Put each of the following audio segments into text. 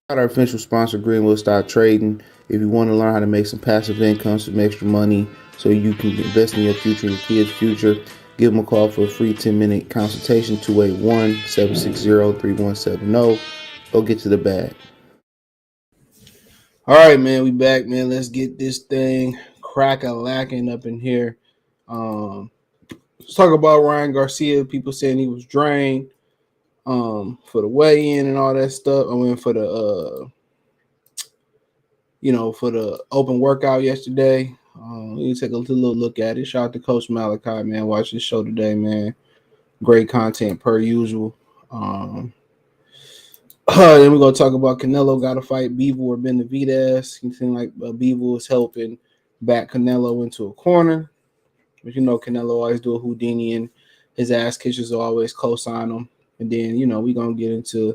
Our official sponsor, Greenwood Stock Trading. If you want to learn how to make some passive income, some extra money, so you can invest in your future and your kids' future, give them a call for a free 10-minute consultation, 281-760-3170. Go get to the bag. All right, man, we back, man. Let's get this thing crack-a-lacking up in here. Let's talk about Ryan Garcia. People saying he was drained for the weigh-in and all that stuff. I mean, for the for the open workout yesterday. You take a little look at it. Shout out to Coach Malachi, man. Watch this show today, man. Great content per usual. Then we're going to talk about Canelo got to fight Bivol or Benavidez. It seems like Bivol is helping back Canelo into a corner. But Canelo always do a Houdini, and his ass catchers always co-sign him. And then, we're going to get into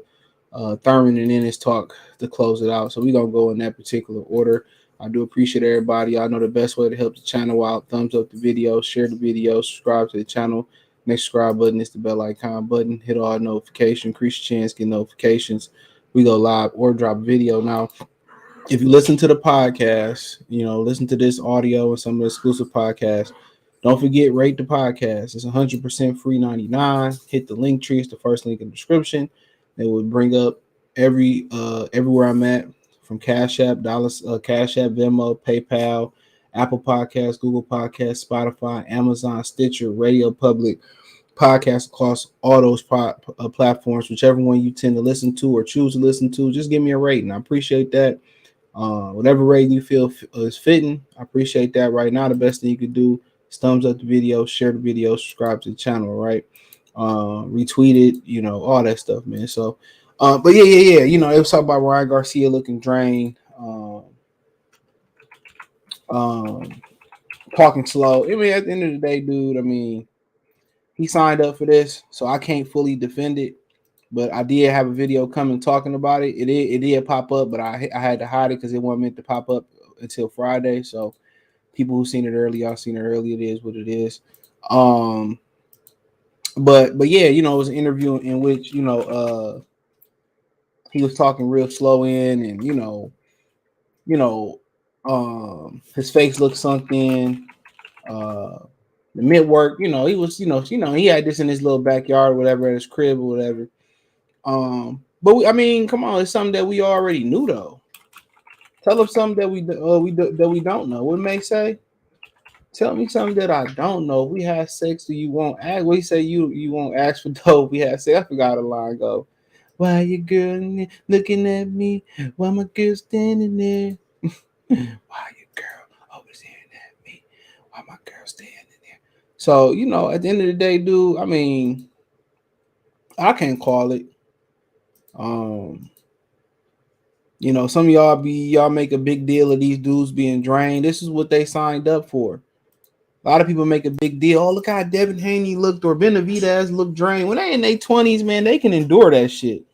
Thurman and Ennis talk to close it out. So we're going to go in that particular order. I do appreciate everybody. I know the best way to help the channel out. Thumbs up the video, share the video, subscribe to the channel. Next subscribe button is the bell icon button. Hit all notifications. Increase your chance, get notifications. We go live or drop video. Now, if you listen to the podcast, listen to this audio and some of the exclusive podcasts, don't forget, rate the podcast. It's 100% free 99. Hit the link tree. It's the first link in the description. It will bring up everywhere I'm at, from Cash App, Cash App, Venmo, PayPal, Apple Podcasts, Google Podcasts, Spotify, Amazon, Stitcher, Radio Public, podcasts across all those platforms, whichever one you tend to listen to or choose to listen to. Just give me a rating. I appreciate that. Whatever rating you feel is fitting, I appreciate that. Right now, the best thing you could do is thumbs up the video, share the video, subscribe to the channel, right? Retweet it, all that stuff, man. So, but yeah. It was talking about Ryan Garcia looking drained, talking slow. I mean, at the end of the day, dude, he signed up for this, so I can't fully defend it. But I did have a video coming talking about it. It did pop up, but I had to hide it because it wasn't meant to pop up until Friday. So people who seen it early, y'all seen it early. It is what it is. But yeah, it was an interview in which he was talking real slow in, and his face looked sunk in. The mid work, he was, he had this in his little backyard, or whatever, at his crib or whatever. But come on, it's something that we already knew though. Tell us something that we don't know. What May say? Tell me something that I don't know. If we had sex, do you won't ask? What you say? You won't ask for dope. We had sex. I forgot the line go. Why your girl looking at me? Why my girl standing there? Why your girl always staring at me? Why my girl standing there? So at the end of the day, dude, I can't call it. Some of y'all make a big deal of these dudes being drained. This is what they signed up for. A lot of people make a big deal. Oh, look how Devin Haney looked, or Benavidez looked drained. When they in their 20s, man, they can endure that shit.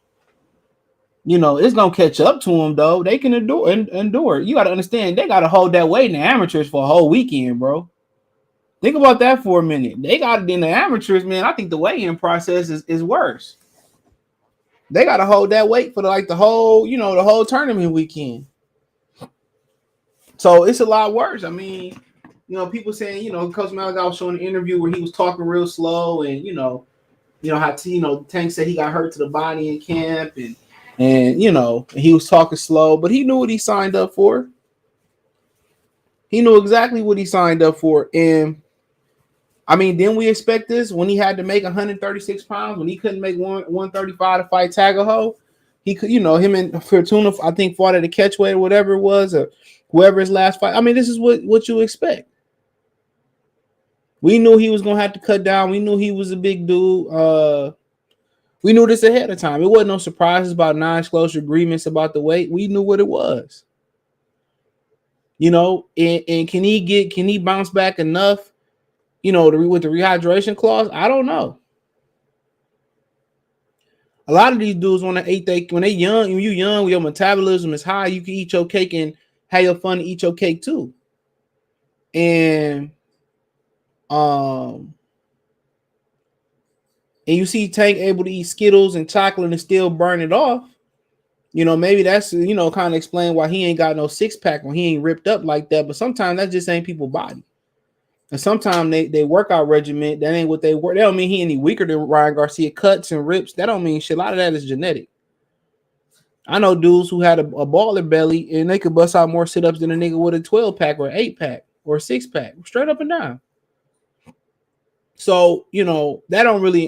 It's gonna catch up to them though. They can endure. You gotta understand, they gotta hold that weight in the amateurs for a whole weekend, bro. Think about that for a minute. They got it in the amateurs, man. I think the weigh-in process is worse. They gotta hold that weight for the whole tournament weekend. So it's a lot worse. People saying, Coach Malachi was showing an interview where he was talking real slow, and how Tank said he got hurt to the body in camp, and he was talking slow, but he knew what he signed up for. He knew exactly what he signed up for, and didn't we expect this when he had to make 136 pounds, when he couldn't make 135 to fight Tagaho? He could, him and Fortuna, I think, fought at a catchweight or whatever it was, or whoever his last fight. This is what you expect. We knew he was gonna have to cut down. We knew he was a big dude. We knew this ahead of time. It wasn't no surprises about non-disclosure agreements about the weight. We knew what it was. And can he bounce back enough? With the rehydration clause, I don't know. A lot of these dudes when they're young, when you're young, your metabolism is high, you can eat your cake and have your fun and eat your cake too. And you see Tank able to eat Skittles and chocolate and still burn it off. You know, maybe that's, you know, kind of explain why he ain't got no six pack when he ain't ripped up like that. But sometimes that just ain't people's body. And sometimes they workout regimen, that ain't what they work. That don't mean he any weaker than Ryan Garcia. Cuts and rips, that don't mean shit. A lot of that is genetic. I know dudes who had a baller belly and they could bust out more sit-ups than a nigga with a 12 pack or 8 pack or a 6 pack, straight up and down. So, you know, that don't really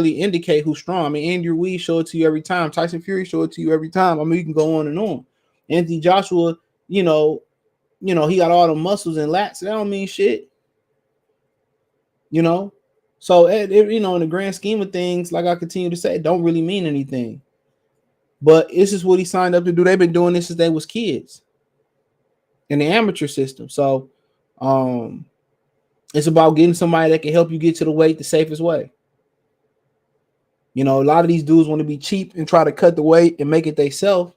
indicate who's strong. I mean, Andrew Weed showed it to you every time. Tyson Fury showed it to you every time. I mean, you can go on and on. Anthony Joshua, you know, he got all the muscles and lats. That don't mean shit. You know? So, you know, in the grand scheme of things, like I continue to say, it don't really mean anything. But this is what he signed up to do. They've been doing this since they was kids in the amateur system. So, it's about getting somebody that can help you get to the weight the safest way. You know, a lot of these dudes want to be cheap and try to cut the weight and make it themselves.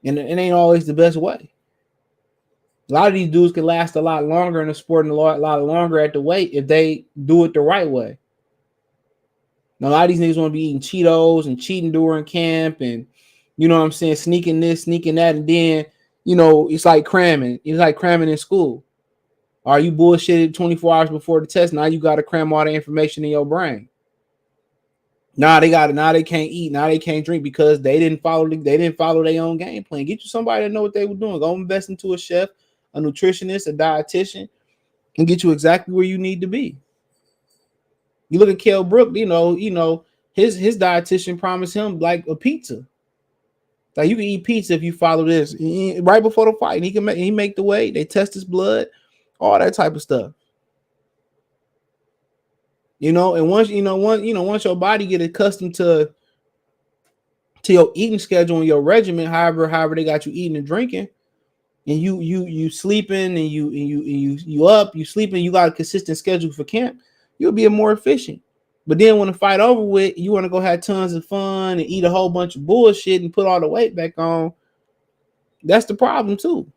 And it ain't always the best way. A lot of these dudes can last a lot longer in the sport and a lot longer at the weight if they do it the right way. Now, a lot of these niggas want to be eating Cheetos and cheating during camp and, you know what I'm saying, sneaking this, sneaking that. And then, you know, it's like cramming. It's like cramming in school. Are you bullshitted 24 hours before the test? Now you got to cram all the information in your brain. Now they can't eat. Now they can't drink because they didn't follow their own game plan. Get you somebody that know what they were doing. Go invest into a chef, a nutritionist, a dietitian, and get you exactly where you need to be. You look at Kell Brook, you know, his dietitian promised him like a pizza. Like you can eat pizza if you follow this. Right before the fight, he make the weight. They test his blood, all that type of stuff. You know, and once your body get accustomed to your eating schedule and your regimen, however they got you eating and drinking, and you sleeping and you up, you sleeping, you got a consistent schedule for camp, you'll be more efficient. But then when the fight over with, you want to go have tons of fun and eat a whole bunch of bullshit and put all the weight back on. That's the problem too.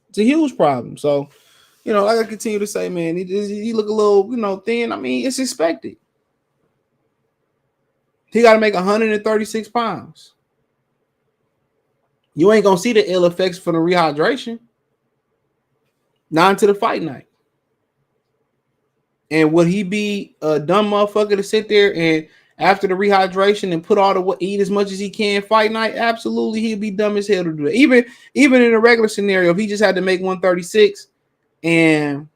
It's a huge problem. So, you know, like I continue to say, man, he look a little, you know, thin. I mean, it's expected. He got to make 136 pounds. You ain't going to see the ill effects for the rehydration. Not until the fight night. And would he be a dumb motherfucker to sit there and after the rehydration and put all the eat as much as he can fight night? Absolutely, he'd be dumb as hell to do that. Even in a regular scenario, if he just had to make 136 and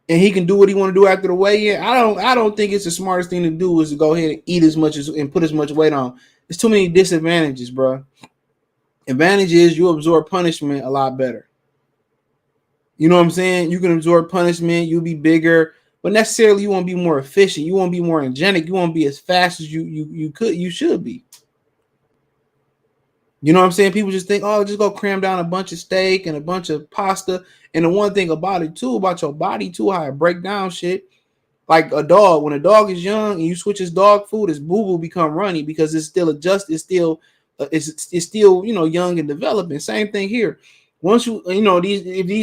he can do what he want to do after the weigh-in, I don't think it's the smartest thing to do is to go ahead and eat as much and put as much weight on. There's too many disadvantages, bro. Advantage is you absorb punishment a lot better. You know what I'm saying? You can absorb punishment, you'll be bigger, but necessarily you won't be more efficient. You won't be more energetic. You won't be as fast as you should be. You know what I'm saying? People just think, oh, just go cram down a bunch of steak and a bunch of pasta. And the one thing about it too, about your body too, how it break down shit. Like a dog, when a dog is young and you switch his dog food, his boo-boo become runny because it's still adjusted. It's still, you know, young and developing. Same thing here. Once you know,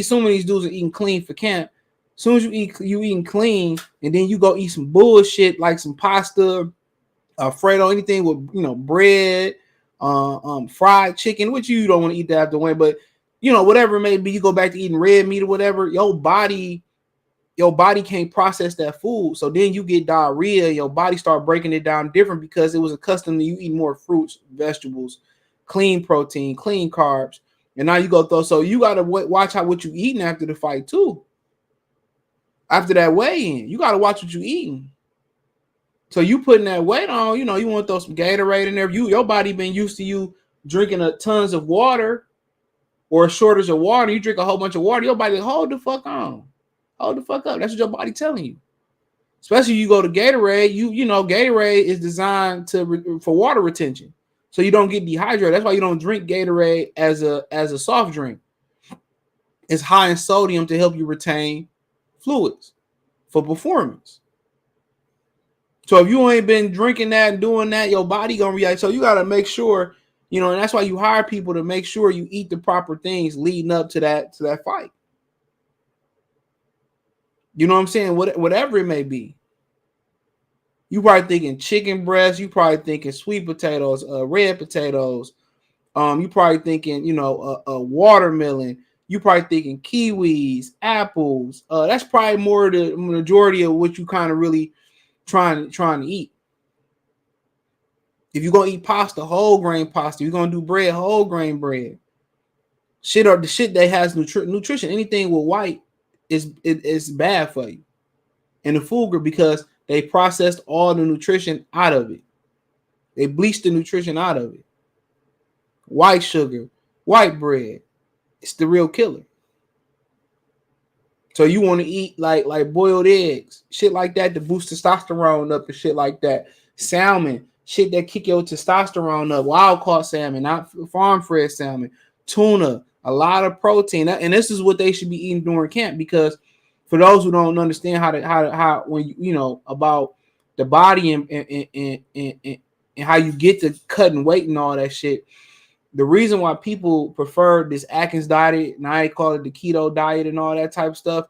some of these dudes are eating clean for camp. As soon as you eating clean, and then you go eat some bullshit like some pasta, Alfredo, anything with, you know, bread, fried chicken, which you don't want to eat that after way, but you know, whatever it may be, you go back to eating red meat or whatever, your body can't process that food. So then you get diarrhea, your body start breaking it down different because it was accustomed to you eating more fruits, vegetables, clean protein, clean carbs. And now you go through. So you got to watch what you eating after the fight too. After that weigh-in, you got to watch what you eating. So you putting that weight on, you know, you want to throw some Gatorade in there. Your body been used to you drinking tons of water or a shortage of water. You drink a whole bunch of water. Your body, hold the fuck on. Hold the fuck up. That's what your body telling you. Especially you go to Gatorade, you know, Gatorade is designed for water retention. So you don't get dehydrated. That's why you don't drink Gatorade as a soft drink. It's high in sodium to help you retain fluids for performance. So if you ain't been drinking that and doing that, your body gonna react. So you gotta make sure, you know, and that's why you hire people to make sure you eat the proper things leading up to that fight. You know what I'm saying? Whatever it may be. You probably thinking chicken breast. You probably thinking sweet potatoes, red potatoes. You probably thinking, a watermelon. You probably thinking kiwis, apples. That's probably more the majority of what you kind of really trying to eat. If you're gonna eat pasta, whole grain pasta, you're gonna do bread, whole grain bread. Shit or the shit that has nutrition. Anything with white is bad for you. And the food group, because they processed all the nutrition out of it. They bleached the nutrition out of it. White sugar, white bread, it's the real killer. So you want to eat like boiled eggs, shit like that to boost testosterone up and shit like that. Salmon, shit that kick your testosterone up. Wild caught salmon, not farm fed salmon. Tuna, a lot of protein, and this is what they should be eating during camp. Because for those who don't understand how when about the body and how you get to cutting weight and all that shit. The reason why people prefer this Atkins diet, now they call it the keto diet and all that type of stuff,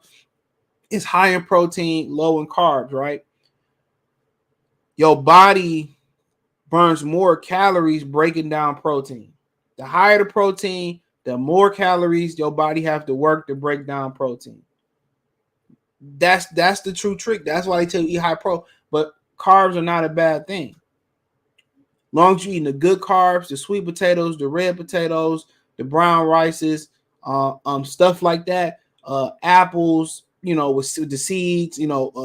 is high in protein, low in carbs, right? Your body burns more calories breaking down protein. The higher the protein, the more calories your body have to work to break down protein. That's the true trick. That's why they tell you eat high pro. But carbs are not a bad thing. Long as you're eating the good carbs, the sweet potatoes, the red potatoes, the brown rices, stuff like that, apples, with the seeds,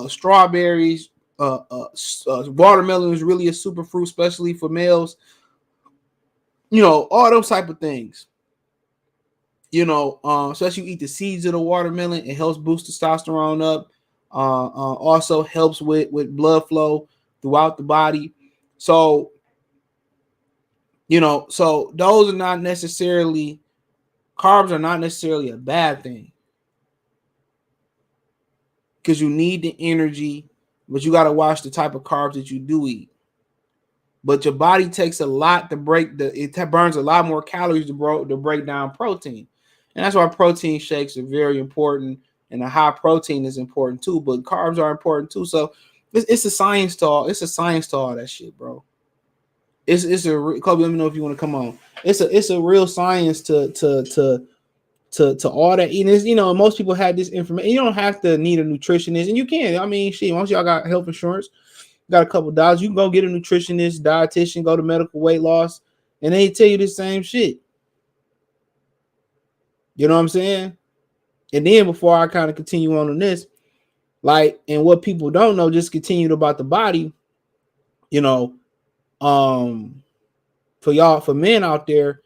strawberries, watermelon is really a super fruit, especially for males. All those type of things. Especially you eat the seeds of the watermelon, it helps boost testosterone up. Also helps with blood flow throughout the body. So so those are not necessarily, carbs are not necessarily a bad thing, because you need the energy, but you got to watch the type of carbs that you do eat. But your body takes a lot to it burns a lot more calories to break down protein. And that's why protein shakes are very important, and the high protein is important too, but carbs are important too. So it's a science to all that shit, bro. It's a Kobe. Let me know if you want to come on. It's a real science to all that eating. Most people have this information. You don't have to need a nutritionist, and you can. I mean, shit. Once y'all got health insurance, got a couple of dollars, you can go get a nutritionist, dietitian, go to medical weight loss, and they tell you the same shit. You know what I'm saying? And then before I kind of continue on this, and what people don't know, just continued about the body. For men out there,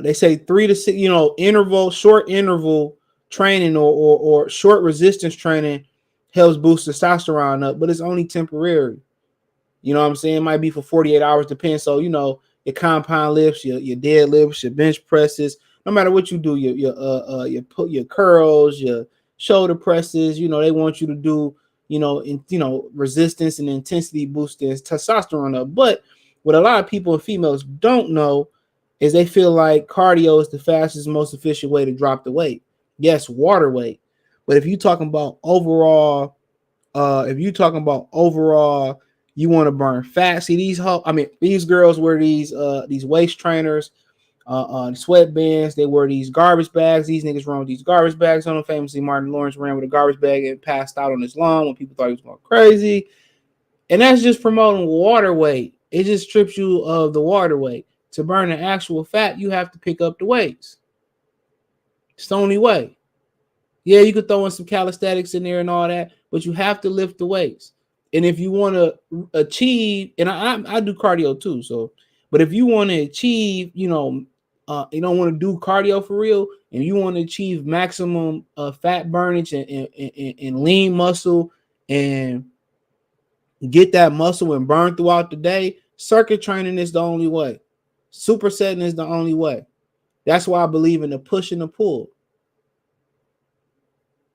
they say 3 to 6, short interval training or short resistance training helps boost testosterone up, but it's only temporary. You know what I'm saying? It might be for 48 hours, depends. So, your compound lifts, your deadlifts, your bench presses, no matter what you do, your curls, your shoulder presses, they want you to do, resistance and intensity boosting testosterone up. But what a lot of people and females don't know is they feel like cardio is the fastest, most efficient way to drop the weight. Yes, water weight. But if you're talking about overall, you want to burn fat. See, these girls wear these waist trainers, sweatbands. They wear these garbage bags. These niggas run with these garbage bags on them. Famously, Martin Lawrence ran with a garbage bag and passed out on his lawn when people thought he was going crazy. And that's just promoting water weight. It just strips you of the water weight. To burn the actual fat, you have to pick up the weights. It's the only way. Yeah, you could throw in some calisthenics in there and all that, but you have to lift the weights. And if you want to achieve, and I do cardio too, so, but if you want to achieve, you don't want to do cardio for real, and you want to achieve maximum fat burnage and lean muscle and get that muscle and burn throughout the day, circuit training is the only way. Supersetting is the only way. That's why I believe in the push and the pull.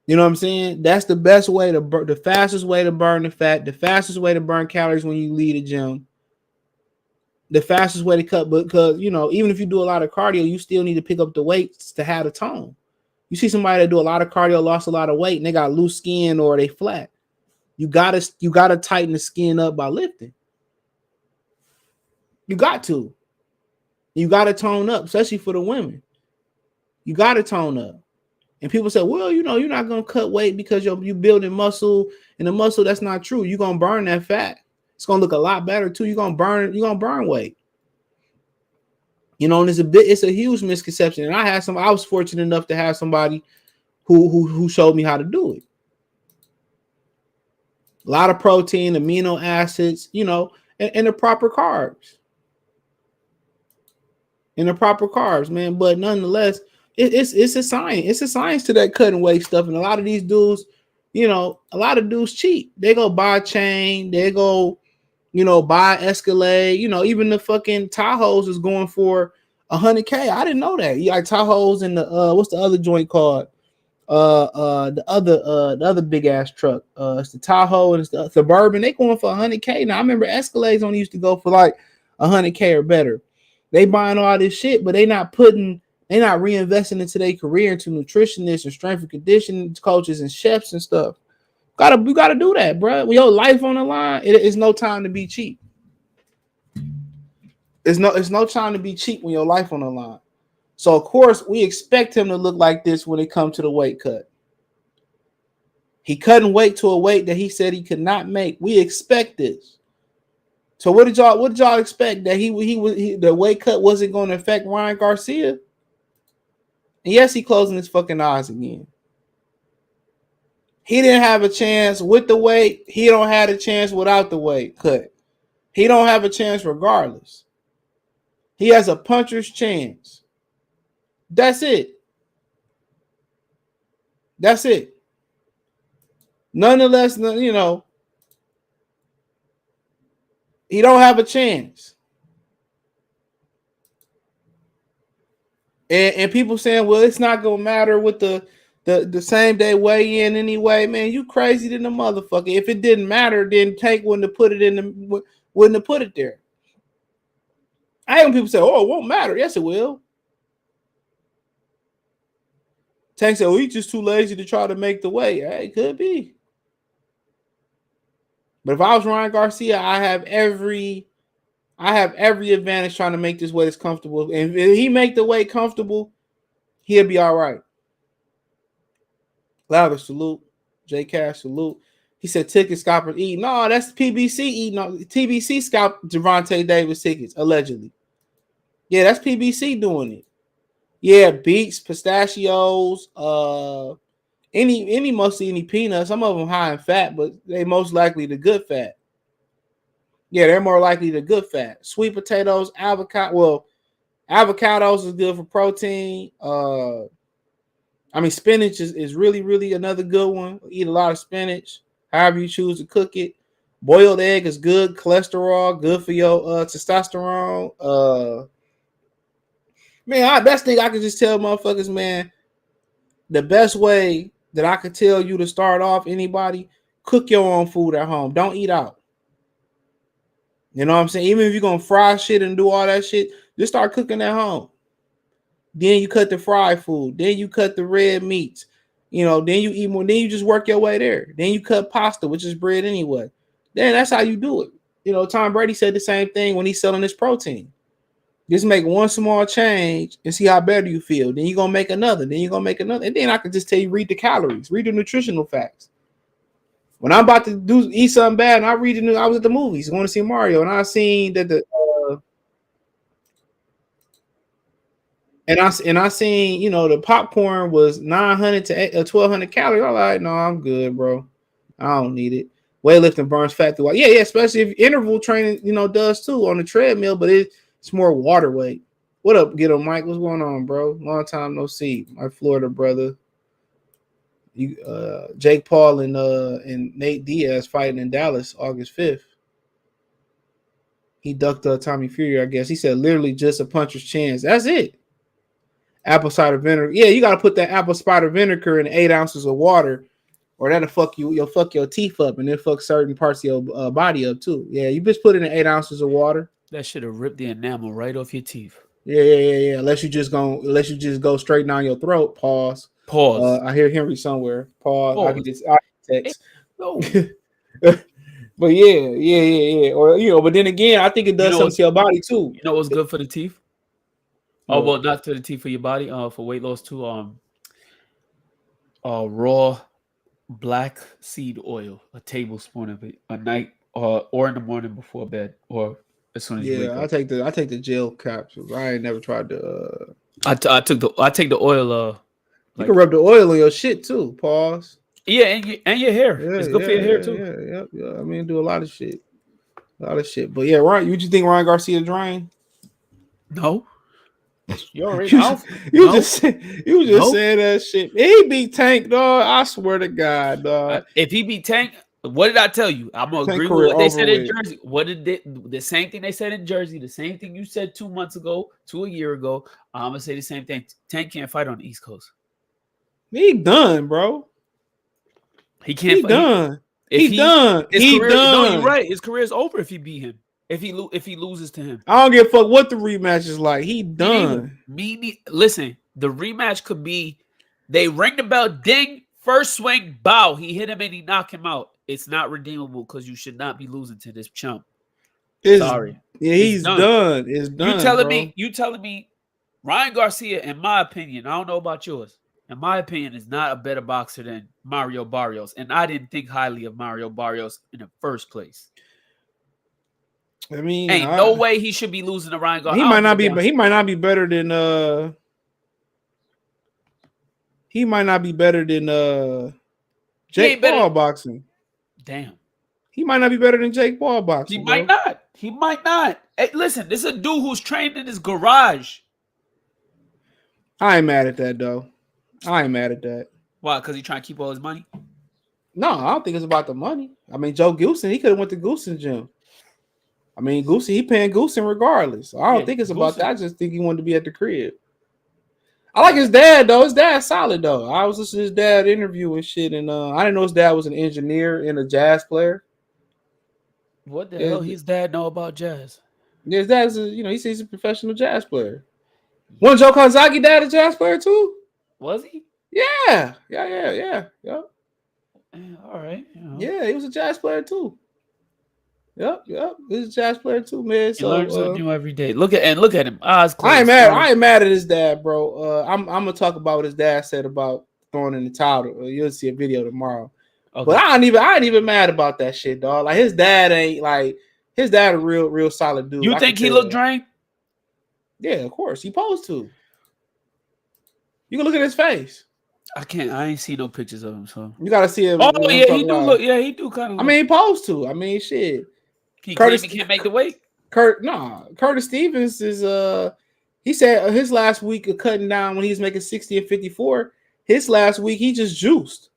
You know what I'm saying? That's the best way the fastest way to burn the fat, the fastest way to burn calories when you leave the gym, the fastest way to cut. Because, even if you do a lot of cardio, you still need to pick up the weights to have the tone. You see somebody that do a lot of cardio, lost a lot of weight, and they got loose skin or they flat. You gotta tighten the skin up by lifting. You got to. You got to tone up, especially for the women. You got to tone up. And people say, well, you're not going to cut weight because you're building muscle, and the muscle, that's not true. You're going to burn that fat. It's going to look a lot better too. You're going to burn weight. And it's a huge misconception. And I was fortunate enough to have somebody who showed me how to do it. A lot of protein, amino acids, and the proper carbs. And the proper carbs, man. But nonetheless, it's a science. It's a science to that cutting weight stuff. And a lot of these dudes, a lot of dudes cheat. They go buy a chain. They go, buy Escalade. Even the fucking Tahoes is going for $100K. I didn't know that. You got Tahoes and the what's the other joint called? The other big ass truck. It's the Tahoe and it's the Suburban. They going for $100K. Now I remember Escalades only used to go for like $100K or better. They buying all this shit, but they not reinvesting into their career, into nutritionists and strength and conditioning coaches and chefs and stuff. You gotta do that, bro. With your life on the line, it's no time to be cheap. It's no time to be cheap when your life on the line. So of course we expect him to look like this when it comes to the weight cut. He cutting weight to a weight that he said he could not make. We expect this. So what did y'all expect, that the weight cut wasn't going to affect Ryan Garcia? And yes, he closing his fucking eyes again. He didn't have a chance with the weight. He don't have a chance without the weight cut. He don't have a chance regardless. He has a puncher's chance. That's it. That's it. Nonetheless, he don't have a chance. And people saying, well, it's not gonna matter with the same day weigh in anyway. Man, you crazy than a motherfucker. If it didn't matter, then Tank wouldn't have put it there. I hate when people say, oh, it won't matter. Yes, it will. Tank said, well, he's just too lazy to try to make the weight. Hey, it could be. But if I was Ryan Garcia, I have every advantage trying to make this weight as comfortable. And if he make the weight comfortable, he'll be all right. Louder salute. J Cash salute. He said ticket scalpers eat. No, that's PBC eating. No, TBC scalped Gervonta Davis tickets, allegedly. Yeah, that's PBC doing it. Yeah, beets, pistachios, any peanuts. Some of them high in fat, but they most likely the good fat. Yeah, they're more likely the good fat. Sweet potatoes, avocado. Well, avocados is good for protein. Spinach is really, really another good one. Eat a lot of spinach, however you choose to cook it. Boiled egg is good. Cholesterol, good for your testosterone. Best thing I could just tell motherfuckers, man, the best way that I could tell you to start off anybody, cook your own food at home. Don't eat out. You know what I'm saying? Even if you're going to fry shit and do all that shit, just start cooking at home. Then you cut the fried food. Then you cut the red meats. Then you eat more. Then you just work your way there. Then you cut pasta, which is bread anyway. Then that's how you do it. Tom Brady said the same thing when he's selling his protein. Just make one small change and see how better you feel. Then you're going to make another. Then you're going to make another. And then I can just tell you, read the calories. Read the nutritional facts. When I'm about to eat something bad and I was at the movies going to see Mario, and I seen that I seen the popcorn was 900 to 1200 calories. I'm like, no, I'm good, bro. I don't need it. Weightlifting burns fat through. Yeah, especially if interval training, does too on the treadmill, but it's more water weight. What up, Get 'em, Mike? What's going on, bro? Long time no see, my Florida brother. Jake Paul and Nate Diaz fighting in Dallas August 5th. He ducked Tommy Fury, I guess. He said literally just a puncher's chance. That's it. Apple cider vinegar. Yeah, you gotta put that apple cider vinegar in 8 ounces of water, or that'll fuck you. You'll fuck your teeth up, and then fuck certain parts of your body up too. Yeah, you just put it in 8 ounces of water. That should have ripped the enamel right off your teeth. Yeah. Unless you just go straight down your throat. Pause. I hear Henry somewhere. Pause. I can text. No. But yeah. Or but then again, I think it You does know something what? to your body too. You know what's good for the teeth? Oh What? well, not to the teeth for your body. For weight loss too. Raw black seed oil, a tablespoon of it a night, or in the morning before bed, or as soon as you wake Yeah, up. I take the gel capsules. I ain't never tried to. I take the oil. You can Like rub the oil on your shit too. Pause. yeah, and your hair. Yeah, It's good for your hair too. yeah. I mean, do a lot of shit. A lot of shit. But yeah, Ryan, you think Ryan Garcia drained? No, you already. You I just, don't. No, you just no. saying that shit. He beat Tank, dog. I swear to God, dog. If he beat Tank, what did I tell you? I'm gonna Tank agree with career what they over said in with. Jersey. What did the same thing they said in Jersey? The same thing you said 2 months ago, a year ago. I'm gonna say the same thing. Tank can't fight on the East Coast. He done, bro. He can't He fight. done. If He done. his He career, no, you're done. right. His career is over if he beat him. If he loses to him, I don't give a fuck what the rematch is like. He me neither. done. Listen, the rematch could be they ring the bell, ding, first swing, bow. He hit him and he knocked him out. It's not redeemable because you should not be losing to this chump. It's Sorry, yeah, it's he's done. done. It's done, bro. You telling me, Ryan Garcia, in my opinion, I don't know about yours. In my opinion, is not a better boxer than Mario Barrios, and I didn't think highly of Mario Barrios in the first place. I mean, Ain't no way he should be losing to Ryan Garcia. he might not be, but he might not be better than he might not be better than Jake Paul boxing. Damn. He might not be better than Jake Paul boxing. He might not. He might not. Hey, listen, this is a dude who's trained in his garage. I ain't mad at that though. I ain't mad at that. Why? Because he trying to keep all his money? No, I don't think it's about the money. I mean, Joe Goosen, he could have went to Goosen's gym. I mean, Goosen, he paying Goosen regardless. So I don't think it's about that. I just think he wanted to be at the crib. I like his dad though. His dad's solid though. I was listening to his dad interview and shit, and I didn't know his dad was an engineer and a jazz player. What the hell? His dad know about jazz? Yeah, his dad's he says he's a professional jazz player. Wasn't Joe Kazaki dad a jazz player too? Was he? Yeah. All right. Yeah, he was a jazz player too. Yep. He's a jazz player too, man. So he learns something new every day. Look at him. Eyes closed. I ain't mad at his dad, bro. I'm gonna talk about what his dad said about throwing in the towel. You'll see a video tomorrow. Okay. But I ain't even mad about that shit, dog. Like his dad a real solid dude. You think he looked drained? Yeah, of course. He supposed to. You can look at his face. I ain't see no pictures of him, so you gotta see him. Oh yeah, he do look. Yeah, he do kind of. I mean, he supposed to. I mean, shit. He can't make the weight. Curtis Stevens is he said his last week of cutting down when he was making 60 and 54. His last week he just juiced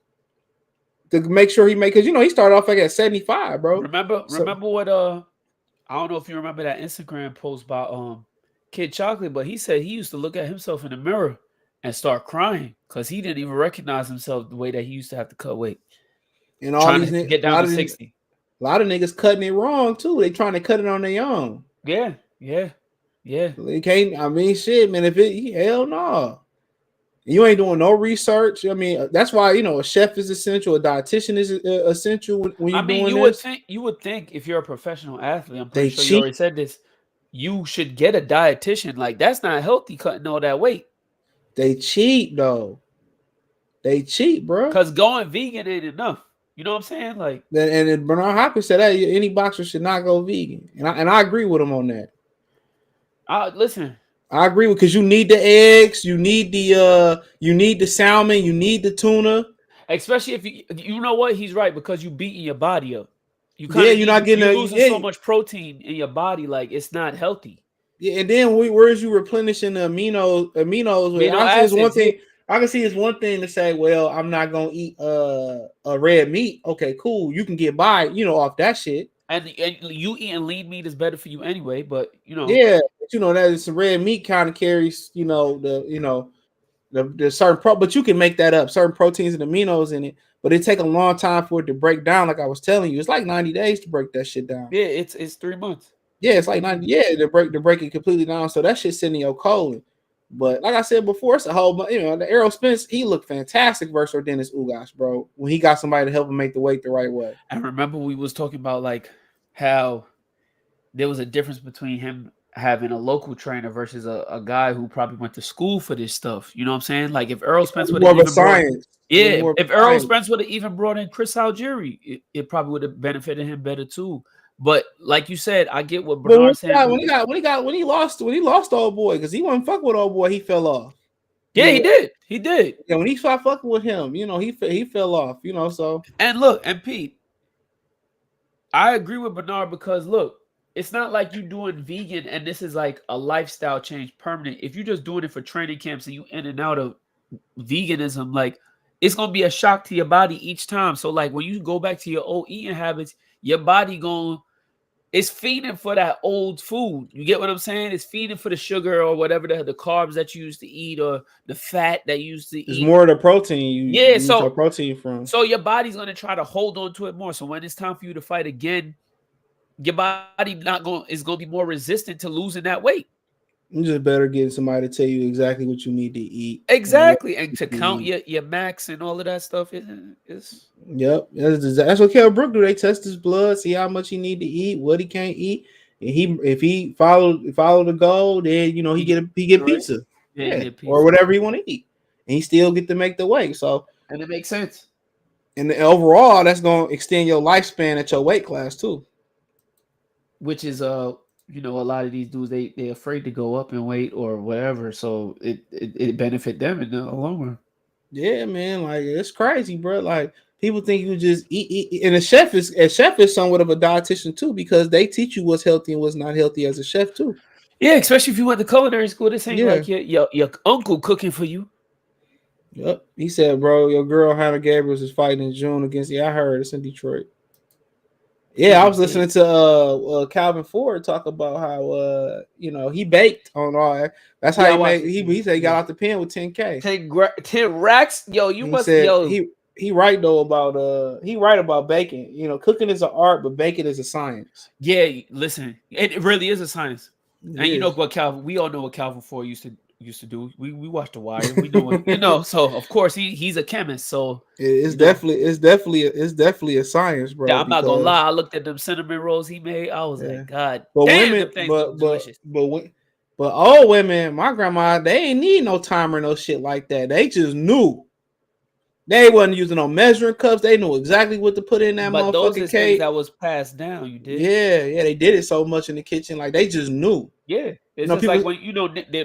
to make sure he make, because he started off like at 75, bro. Remember what I don't know if you remember that Instagram post about Kid Chocolate, but he said he used to look at himself in the mirror and start crying because he didn't even recognize himself the way that he used to have to cut weight. And all trying these to get down to 60. A lot of niggas cutting it wrong too. They trying to cut it on their own. Yeah. They can't. I mean, shit, man. Hell no. You ain't doing no research. I mean, that's why a chef is essential. A dietitian is essential when you're doing this. You would think if you're a professional athlete, I'm pretty sure you already said this, you should get a dietitian. Like that's not healthy cutting all that weight. They cheat though. They cheat, bro. Because going vegan ain't enough. You know what I'm saying? Like, and Bernard Hopkins said that any boxer should not go vegan, and I agree with him on that. Listen, I agree with, because you need the eggs, you need the salmon, you need the tuna. Especially if you know what, he's right, because you beating your body up. You're losing so much protein in your body, like it's not healthy. Yeah, and then where's you replenishing the amino acids? I can see it's one thing to say, well, I'm not gonna eat a red meat. Okay, cool. You can get by, off that shit. And you eating lean meat is better for you anyway, but Yeah, but that is some red meat kind of carries, the certain but you can make that up, certain proteins and aminos in it, but it take a long time for it to break down. Like I was telling you, it's like 90 days to break that shit down. Yeah, it's 3 months. Yeah, it's like 90. Yeah, to break it completely down. So that shit's sitting in your colon. But like I said before, it's a whole, the Errol Spence, he looked fantastic versus Dennis Ugas, bro. When he got somebody to help him make the weight the right way. I remember we was talking about like how there was a difference between him having a local trainer versus a guy who probably went to school for this stuff. You know what I'm saying? Like if Errol Spence would have even if Errol Spence would have even brought in Chris Algieri, it probably would have benefited him better too. But like you said, I get what Bernard's saying. When he lost old boy, because he wasn't fucking with old boy, he fell off. Yeah, he did. He did. Yeah, when he started fucking with him, he fell off. So and look, and Pete, I agree with Bernard because look, it's not like you doing vegan and this is like a lifestyle change permanent. If you're just doing it for training camps and you in and out of veganism, like it's gonna be a shock to your body each time. So like when you go back to your old eating habits, your body it's feeding for that old food. You get what I'm saying? It's feeding for the sugar or whatever the carbs that you used to eat or the fat that you used to eat. It's more of the protein you get the protein from. So your body's gonna try to hold on to it more. So when it's time for you to fight again, your body is gonna be more resistant to losing that weight. You just better get somebody to tell you exactly what you need to eat. Exactly, and to count your max and all of that stuff is. Yep, that's what Kell Brook do. They test his blood, see how much he need to eat, what he can't eat, and if he follow the goal, then he get pizza, or whatever he want to eat, and he still get to make the weight. So and it makes sense. And overall, that's gonna extend your lifespan at your weight class too. Which is a lot of these dudes they're afraid to go up in weight or whatever, so it benefit them in the long run. Yeah, man, like it's crazy, bro. Like people think you just eat, and a chef is somewhat of a dietitian too, because they teach you what's healthy and what's not healthy as a chef too. Yeah, especially if you went to culinary school. This ain't like your uncle cooking for you. Yep, he said, bro, your girl Hannah Gabriels is fighting in June against. Yeah, I heard it's in Detroit. Yeah, I was listening to Calvin Ford talk about how he baked on all that. That's how he said he got out the pen with 10K. 10 racks. Yo, you must he right though about he right about baking. Cooking is an art, but baking is a science. Yeah, listen, it really is a science. And what Calvin, we all know what Calvin Ford used to do. We watched The Wire. We know what, so of course he's a chemist. So it's definitely a science, bro. Yeah, I'm not gonna lie. I looked at them cinnamon rolls he made. I was like, God, but damn, women, things look delicious. But old women, my grandma, they ain't need no timer, no shit like that. They just knew. They wasn't using no measuring cups. They knew exactly what to put in that motherfucking cake. That was passed down. You did. Yeah. They did it so much in the kitchen, like they just knew. Yeah, it's just like when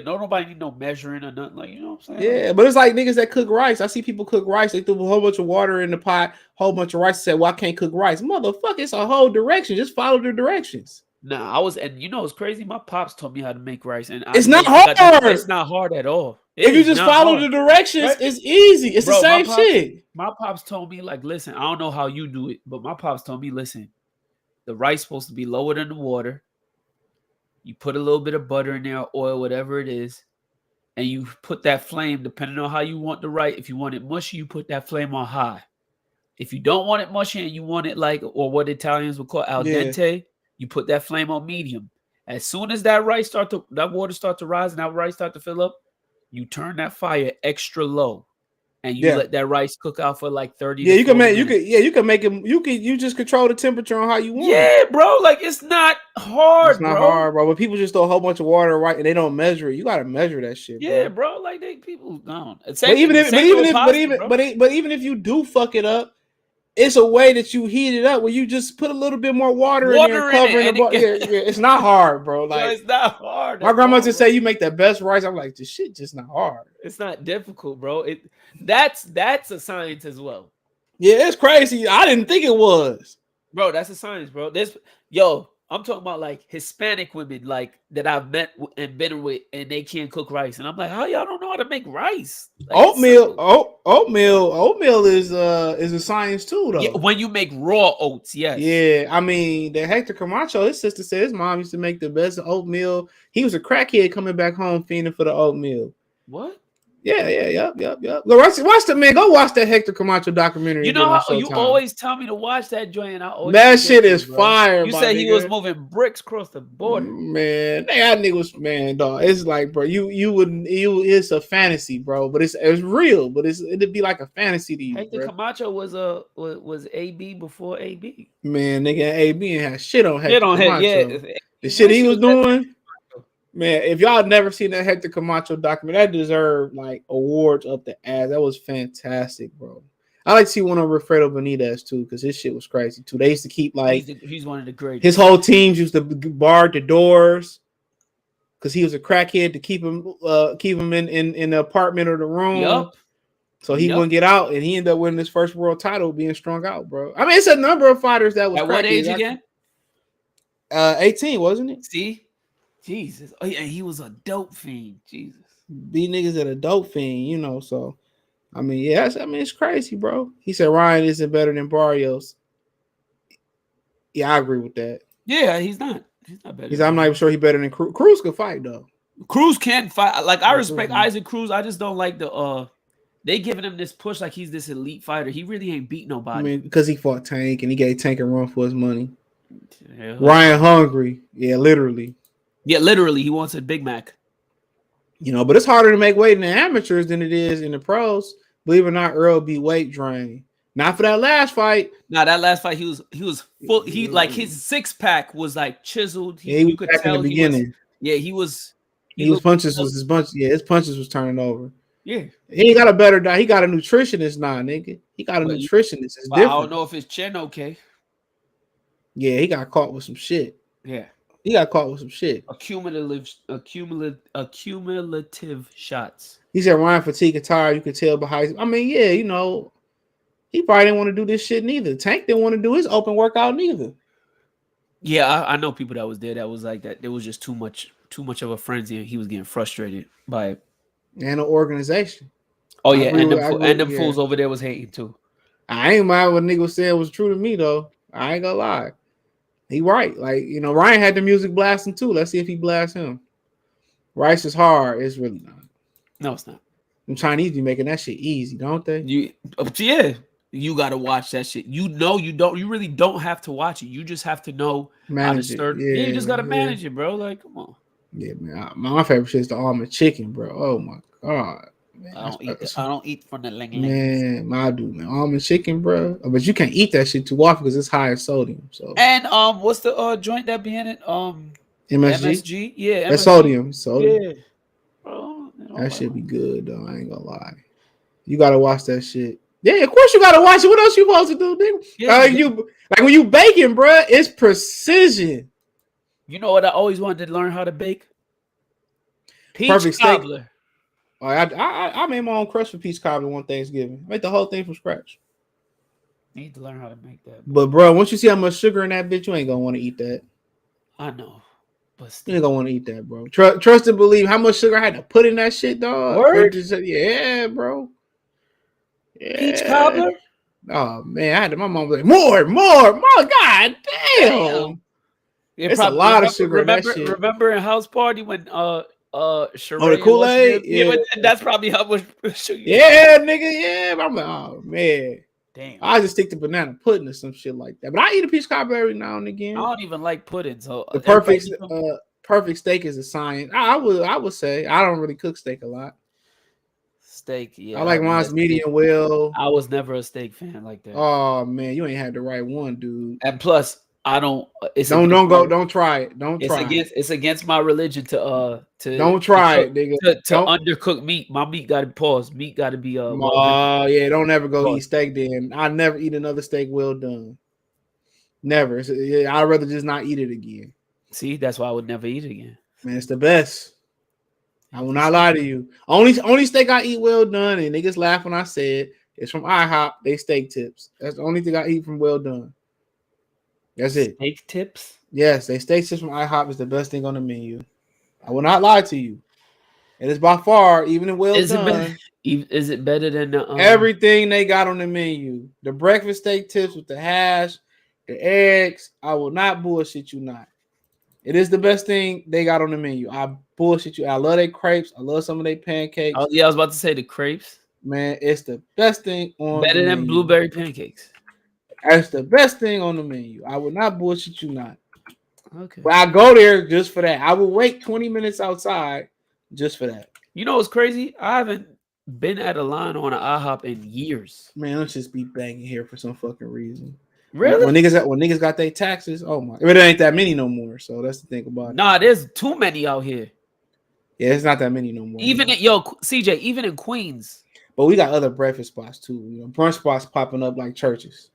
nobody need no measuring or nothing. Like what I'm saying. Yeah, but it's like niggas that cook rice. I see people cook rice. They threw a whole bunch of water in the pot, whole bunch of rice. Said, "Well, I can't cook rice, motherfucker. It's a whole direction. Just follow the directions." Nah, it's crazy. My pops taught me how to make rice, and it's not hard. It's not hard at all. If you just follow the directions, right? It's easy. It's the same shit. My pops told me, like, listen, I don't know how you do it, but my pops told me, listen, the rice supposed to be lower than the water. You put a little bit of butter in there, oil, whatever it is, and you put that flame, depending on how you want the rice. If you want it mushy, you put that flame on high. If you don't want it mushy and you want it or what Italians would call al dente, you put that flame on medium. As soon as that water start to rise and that rice start to fill up, you turn that fire extra low, and you let that rice cook out for like 30. Yeah, you can make it. You just control the temperature on how you want. Yeah, bro. Like it's not hard. It's not hard, bro. But people just throw a whole bunch of water right, and they don't measure it. You got to measure that shit. Yeah, bro. Like people don't. But even if you do fuck it up, it's a way that you heat it up where you just put a little bit more water in there, covering it's not hard, bro. Like it's not hard. My grandma just say you make the best rice. I'm like, this shit just not hard. It's not difficult, bro. That's a science as well. Yeah, it's crazy. I didn't think it was, bro. That's a science, bro. I'm talking about like Hispanic women, like that I've met and been with, and they can't cook rice, and I'm like, how y'all don't know how to make rice? Like, oatmeal is a science too, though. Yeah, when you make raw oats, yes. Yeah, I mean, the Hector Camacho, his sister said his mom used to make the best oatmeal. He was a crackhead coming back home fiending for the oatmeal. What? Yep. Go watch the man. Go watch that Hector Camacho documentary. You He did know on how you Showtime. always tell me to watch that joint, and I always That forget shit to, is bro. fire. You my said nigga. he was moving bricks across the border. Man, they got niggas, man, dog. It's like, bro, it's a fantasy, bro, but it's real, but it'd be like a fantasy to you, Hector bro. Camacho was AB before AB. Man, nigga, AB ain't had shit on Shit Hector on him, yeah. Camacho. The shit he was doing, man. If y'all never seen that Hector Camacho documentary, that deserved like awards up the ass. That was fantastic, bro. I like to see one of Wilfredo Benitez too, because his shit was crazy too. They used to keep like he's one of the greatest. His whole teams used to bar the doors because he was a crackhead to keep him in the apartment or the room. Yup. So he wouldn't get out, and he ended up winning his first world title being strung out, bro. I mean, it's a number of fighters that was at what age again? 18, wasn't it? See, Jesus. Oh yeah, he was a dope fiend. Jesus, beat niggas at a dope fiend, you know. So, I mean, yeah, it's crazy, bro. He said Ryan isn't better than Barrios. Yeah, I agree with that. Yeah, he's not. He's not better. I'm not even sure he's better than Cruz. Cruz could fight though. Cruz can't fight. Like I respect Isaac Cruz. I just don't like the they giving him this push like he's this elite fighter. He really ain't beat nobody. I mean, because he fought Tank and he gave Tank a run for his money. Yeah. Ryan hungry. Yeah, literally. Yeah, literally. He wants a Big Mac. You know, but it's harder to make weight in the amateurs than it is in the pros. Believe it or not, Earl beat weight drain. Not for that last fight. Nah, that last fight he was full. He like his 6-pack was like chiseled. You could tell in the beginning. He was punches was his bunch. Yeah, his punches was turning over. Yeah, he ain't got a better diet. He got a nutritionist now, nigga. He got a nutritionist. It's different. I don't know if his chin okay. Yeah, he got caught with some shit. Yeah, he got caught with some shit. Accumulative shots. He said Ryan fatigue and tired. You could tell behind. I mean, yeah, you know, he probably didn't want to do this shit neither. Tank didn't want to do his open workout neither. Yeah, I know people that was there that was like that. There was just too much of a frenzy, and he was getting frustrated by it. And the organization. Oh yeah, and them fools over there was hating too. I ain't mind what nigga was saying was true to me though. I ain't gonna lie. He right. Like, you know, Ryan had the music blasting too. Let's see if he blasts him. Rice is hard. It's really not. No, it's not. Them Chinese be making that shit easy, don't they? You gotta watch that shit. You know, you really don't have to watch it. You just have to know manage how to start. Yeah, you just gotta manage it, bro. Like, come on. Yeah, man. My favorite shit is the almond chicken, bro. Oh my god. Man, I don't eat from the ling. Man, I do, man. Almond chicken, bro. But you can't eat that shit too often because it's high in sodium. So what's the joint that be in it? MSG. Yeah, that's sodium. Yeah, bro. That shit be good though. I ain't gonna lie. You gotta watch that shit. Yeah, of course you gotta watch it. What else you supposed to do, nigga? Yeah, like when you baking, bro, it's precision. You know what I always wanted to learn how to bake? Peach perfect cobbler. Steak. Oh, I made my own crust for peach cobbler one Thanksgiving. I made the whole thing from scratch. Need to learn how to make that. But bro, once you see how much sugar in that bitch, you ain't gonna want to eat that. I know, but still. You ain't gonna want to eat that, bro. Trust and believe how much sugar I had to put in that shit, dog. Word? Yeah, bro. Yeah. Peach cobbler. Oh man, I had to. My mom was like, more. God damn. It's a lot of sugar in that shit. Remember in house party when the Kool-Aid? Yeah, that's probably how much sugar. Yeah, nigga, yeah. I'm like, oh man. Damn. I just stick to banana pudding or some shit like that. But I eat a peach cobbler every now and again. I don't even like pudding. So the perfect steak is a science. I would say I don't really cook steak a lot. Steak, yeah. I like mine's medium well. I was never a steak fan like that. Oh man, you ain't had the right one, dude. And plus, I don't. Don't try it. It's against my religion to don't try it, nigga. To undercook meat. My meat got to pause. Meat got to be yeah. Don't ever go eat steak. Then I never eat another steak well done. Never. I'd rather just not eat it again. See, that's why I would never eat it again. Man, it's the best. I will not lie to you. Only steak I eat well done, and niggas laugh when I say it. It's from IHOP. They steak tips. That's the only thing I eat from well done. That's it. Steak tips? Yes, they steak tips from IHOP is the best thing on the menu. I will not lie to you. It is by far, even in well done. Is it better than the everything they got on the menu? The breakfast steak tips with the hash, the eggs. I will not bullshit you not. It is the best thing they got on the menu. I bullshit you. I love their crepes. I love some of their pancakes. Yeah, I was about to say the crepes. Man, it's the best thing on the Better than menu. blueberry pancakes. That's the best thing on the menu. I would not bullshit you not. Okay. But I go there just for that. I will wait 20 minutes outside just for that. You know what's crazy? I haven't been at a line on an IHOP in years. Man, let's just be banging here for some fucking reason. Really? When niggas got their taxes, oh my, but it ain't that many no more. So that's the thing about it. Nah, there's too many out here. Yeah, it's not that many no more. Even CJ, even in Queens. But we got other breakfast spots too. You know, brunch spots popping up like churches.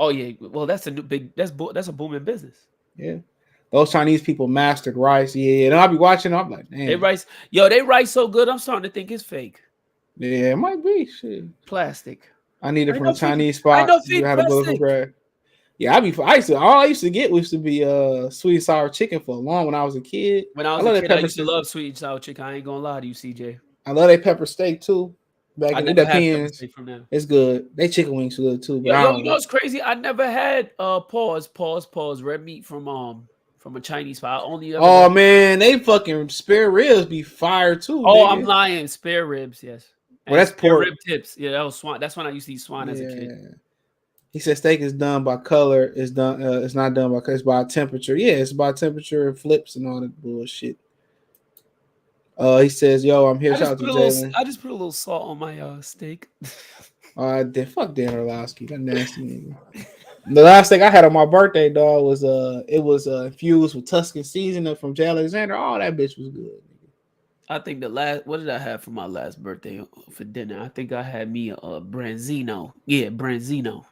Oh yeah, well that's a new big. That's a booming business. Yeah, those Chinese people mastered rice. Yeah, and I'll be watching. I'm like, damn, they rice so good. I'm starting to think it's fake. Yeah, it might be shit. Plastic. I need it from a Chinese spot. You had a bulletproof grab. Yeah, all I used to get used to be sweet and sour chicken for long when I was a kid. When I was a kid, I used to love sweet and sour chicken. I ain't gonna lie to you, CJ. I love their pepper steak too. I never had pepper steak from them. It's good. They chicken wings good too. Yo, you know what's crazy? I never had pause red meat from a Chinese spot. I only ever man, they fucking spare ribs be fire too. Oh, nigga. I'm lying. Spare ribs, yes. Well, that's pork. Rib tips. Yeah, that was swine. That's when I used to eat swine as a kid. He said steak is done by color. It's done. It's not done by color. It's by temperature. Yeah, it's by temperature and flips and all that bullshit. He says, "Yo, I'm here." Shout out to Jalen. I just put a little salt on my steak. Fuck Dan Orlowski. That nasty nigga. The last thing I had on my birthday, dog, was it was infused with Tuscan seasoning from J. Alexander. Oh, that bitch was good. I think what did I have for my last birthday for dinner? I think I had me a branzino. Yeah, branzino.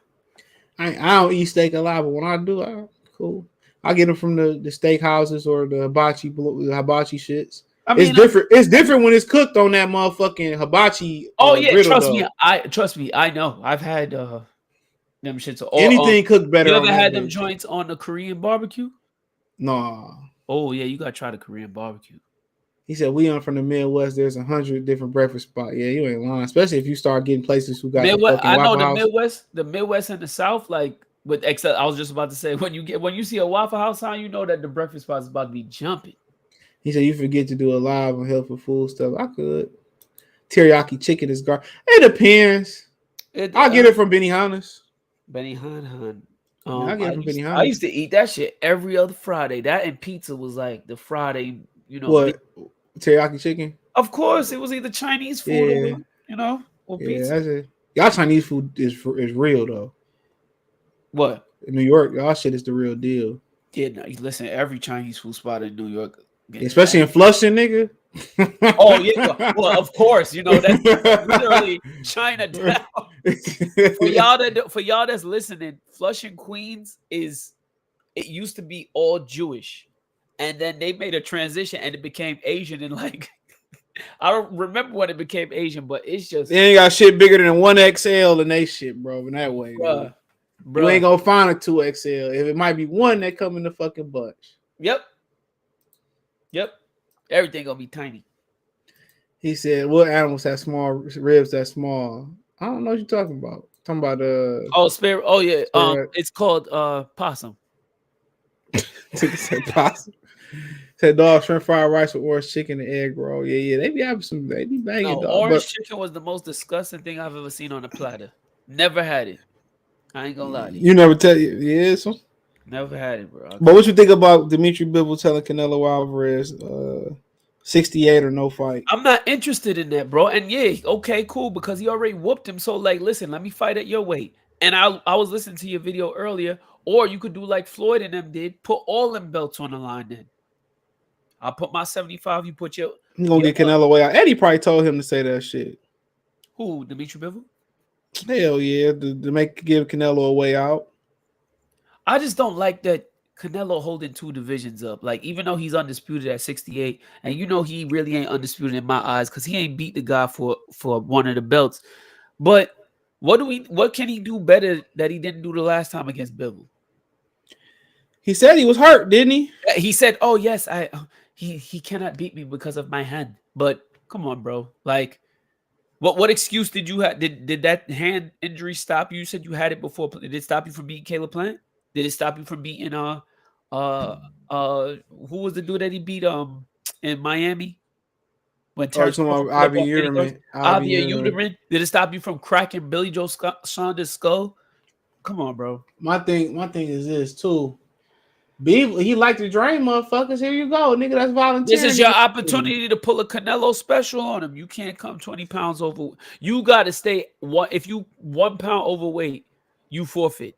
I don't eat steak a lot, but when I do, cool. I get them from the steak houses or the hibachi shits. I mean, it's different. It's different when it's cooked on that motherfucking hibachi. Oh yeah, trust me. I know. I've had them shits. Anything cooked better. You ever had them joints on the Korean barbecue? No. Oh yeah, you gotta try the Korean barbecue. He said, we are from the Midwest. There's 100 different breakfast spots. Yeah, you ain't lying. Especially if you start getting places who got Midwest. I know the Midwest and the South, like except I was just about to say when you see a Waffle House sign, you know that the breakfast spot is about to be jumping. He said, you forget to do a live on health and food stuff. I could. Teriyaki chicken is garbage. It depends. I'll get it from Benihana's. Benihana. I get it from Benihana's. I used to eat that shit every other Friday. That and pizza was like the Friday, What? Teriyaki chicken? Of course, it was either Chinese food or pizza. That's it. Y'all Chinese food is real though. What? In New York, y'all shit is the real deal. Yeah, no, listen, every Chinese food spot in New York, especially in Flushing, nigga. Oh yeah, well of course, that's literally Chinatown. For y'all that's listening, Flushing, Queens it used to be all Jewish. And then they made a transition and it became Asian and like I don't remember when it became Asian, but it's just they ain't got shit bigger than 1XL in they shit, bro. In that way, bro. You ain't gonna find a 2XL. If it might be one that come in the fucking bunch. Yep. Everything gonna be tiny. He said, "What animals have small ribs that small?" I don't know what you're talking about. Talking about spare. Oh yeah. It's called possum. Said possum. Said dog, shrimp fried rice with orange chicken and egg roll. Yeah. They be banging. No, dog. Orange chicken was the most disgusting thing I've ever seen on a platter. Never had it. I ain't gonna lie to you. You never tell you, yeah. So? Never had it, bro. But what you think about Dmitry Bivol telling Canelo Alvarez 68 or no fight? I'm not interested in that, bro. And yeah, okay, cool, because he already whooped him. So like, listen, let me fight at your weight. And I was listening to your video earlier, or you could do like Floyd and them did, put all them belts on the line then. I'll put my 75, you put your... He's going to get Canelo way out. Eddie probably told him to say that shit. Who, Dmitry Bivol? Hell yeah, to give Canelo a way out. I just don't like that Canelo holding two divisions up. Like, even though he's undisputed at 68, and he really ain't undisputed in my eyes because he ain't beat the guy for one of the belts. But what can he do better that he didn't do the last time against Bivol? He said he was hurt, didn't he? He said, "Oh yes, he cannot beat me because of my hand." But come on, bro. Like, what excuse did you have? Did that hand injury stop you? You said you had it before. Did it stop you from beating Caleb Plant? Did it stop you from beating Uh, who was the dude that he beat in Miami when Oh, you Terrence talking Crawford about pulled up Ivy on Manny Garcia? Uterman? Ivy Javier Uterman. Uterman. Did it stop you from cracking Billy Joe Saunders' skull? Come on, bro. My thing is this too. Bivol, he like to drain motherfuckers. Here you go, nigga. That's This volunteering. is your opportunity to pull a Canelo special on him. You can't come 20 pounds over. You got to stay one. If you 1 pound overweight, you forfeit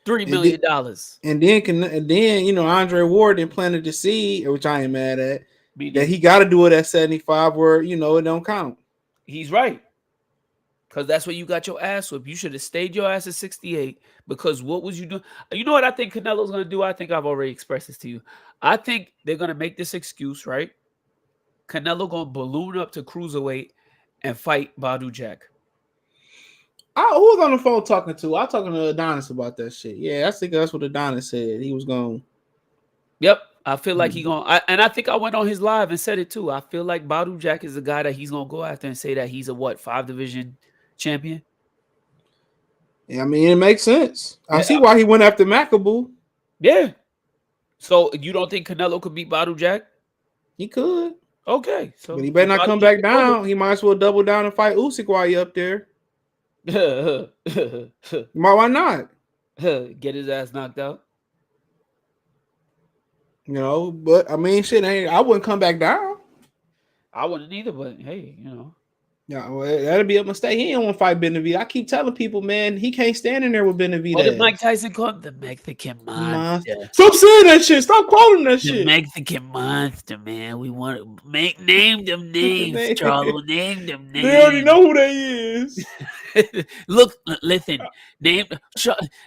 $3 And then, million. Andre Ward planted the seed, which I ain't mad at. Me That neither. he got to do it at 75, where it don't count. He's right. Because that's where you got your ass whipped. You should have stayed your ass at 68. Because what was you doing? You know what I think Canelo's going to do? I think I've already expressed this to you. I think they're going to make this excuse, right? Canelo going to balloon up to cruiserweight and fight Badu Jack. Who was on the phone talking to? I was talking to Adonis about that shit. Yeah, I think that's what Adonis said. He was going. Yep. I feel like he going to. And I think I went on his live and said it too. I feel like Badu Jack is the guy that he's going to go after and say that he's a 5-division champion. Yeah, I mean, it makes sense. I see why he went after Macaboo. Yeah. So you don't think Canelo could beat Badu Jack? He could. Okay. So, but he better not come back down. He might as well double down and fight Usyk while you up there. Why not? Get his ass knocked out. But I mean, shit, I wouldn't come back down. I wouldn't either, but hey, Yeah, well, that'd be a mistake. He don't want to fight Benavidez. I keep telling people, man, he can't stand in there with Benavidez. What did Mike Tyson call him? The Mexican monster. Stop saying that shit. Stop quoting that shit. The Mexican monster, man. We want to name them names, Charlo. Name them names. They already know who they is. Look, listen.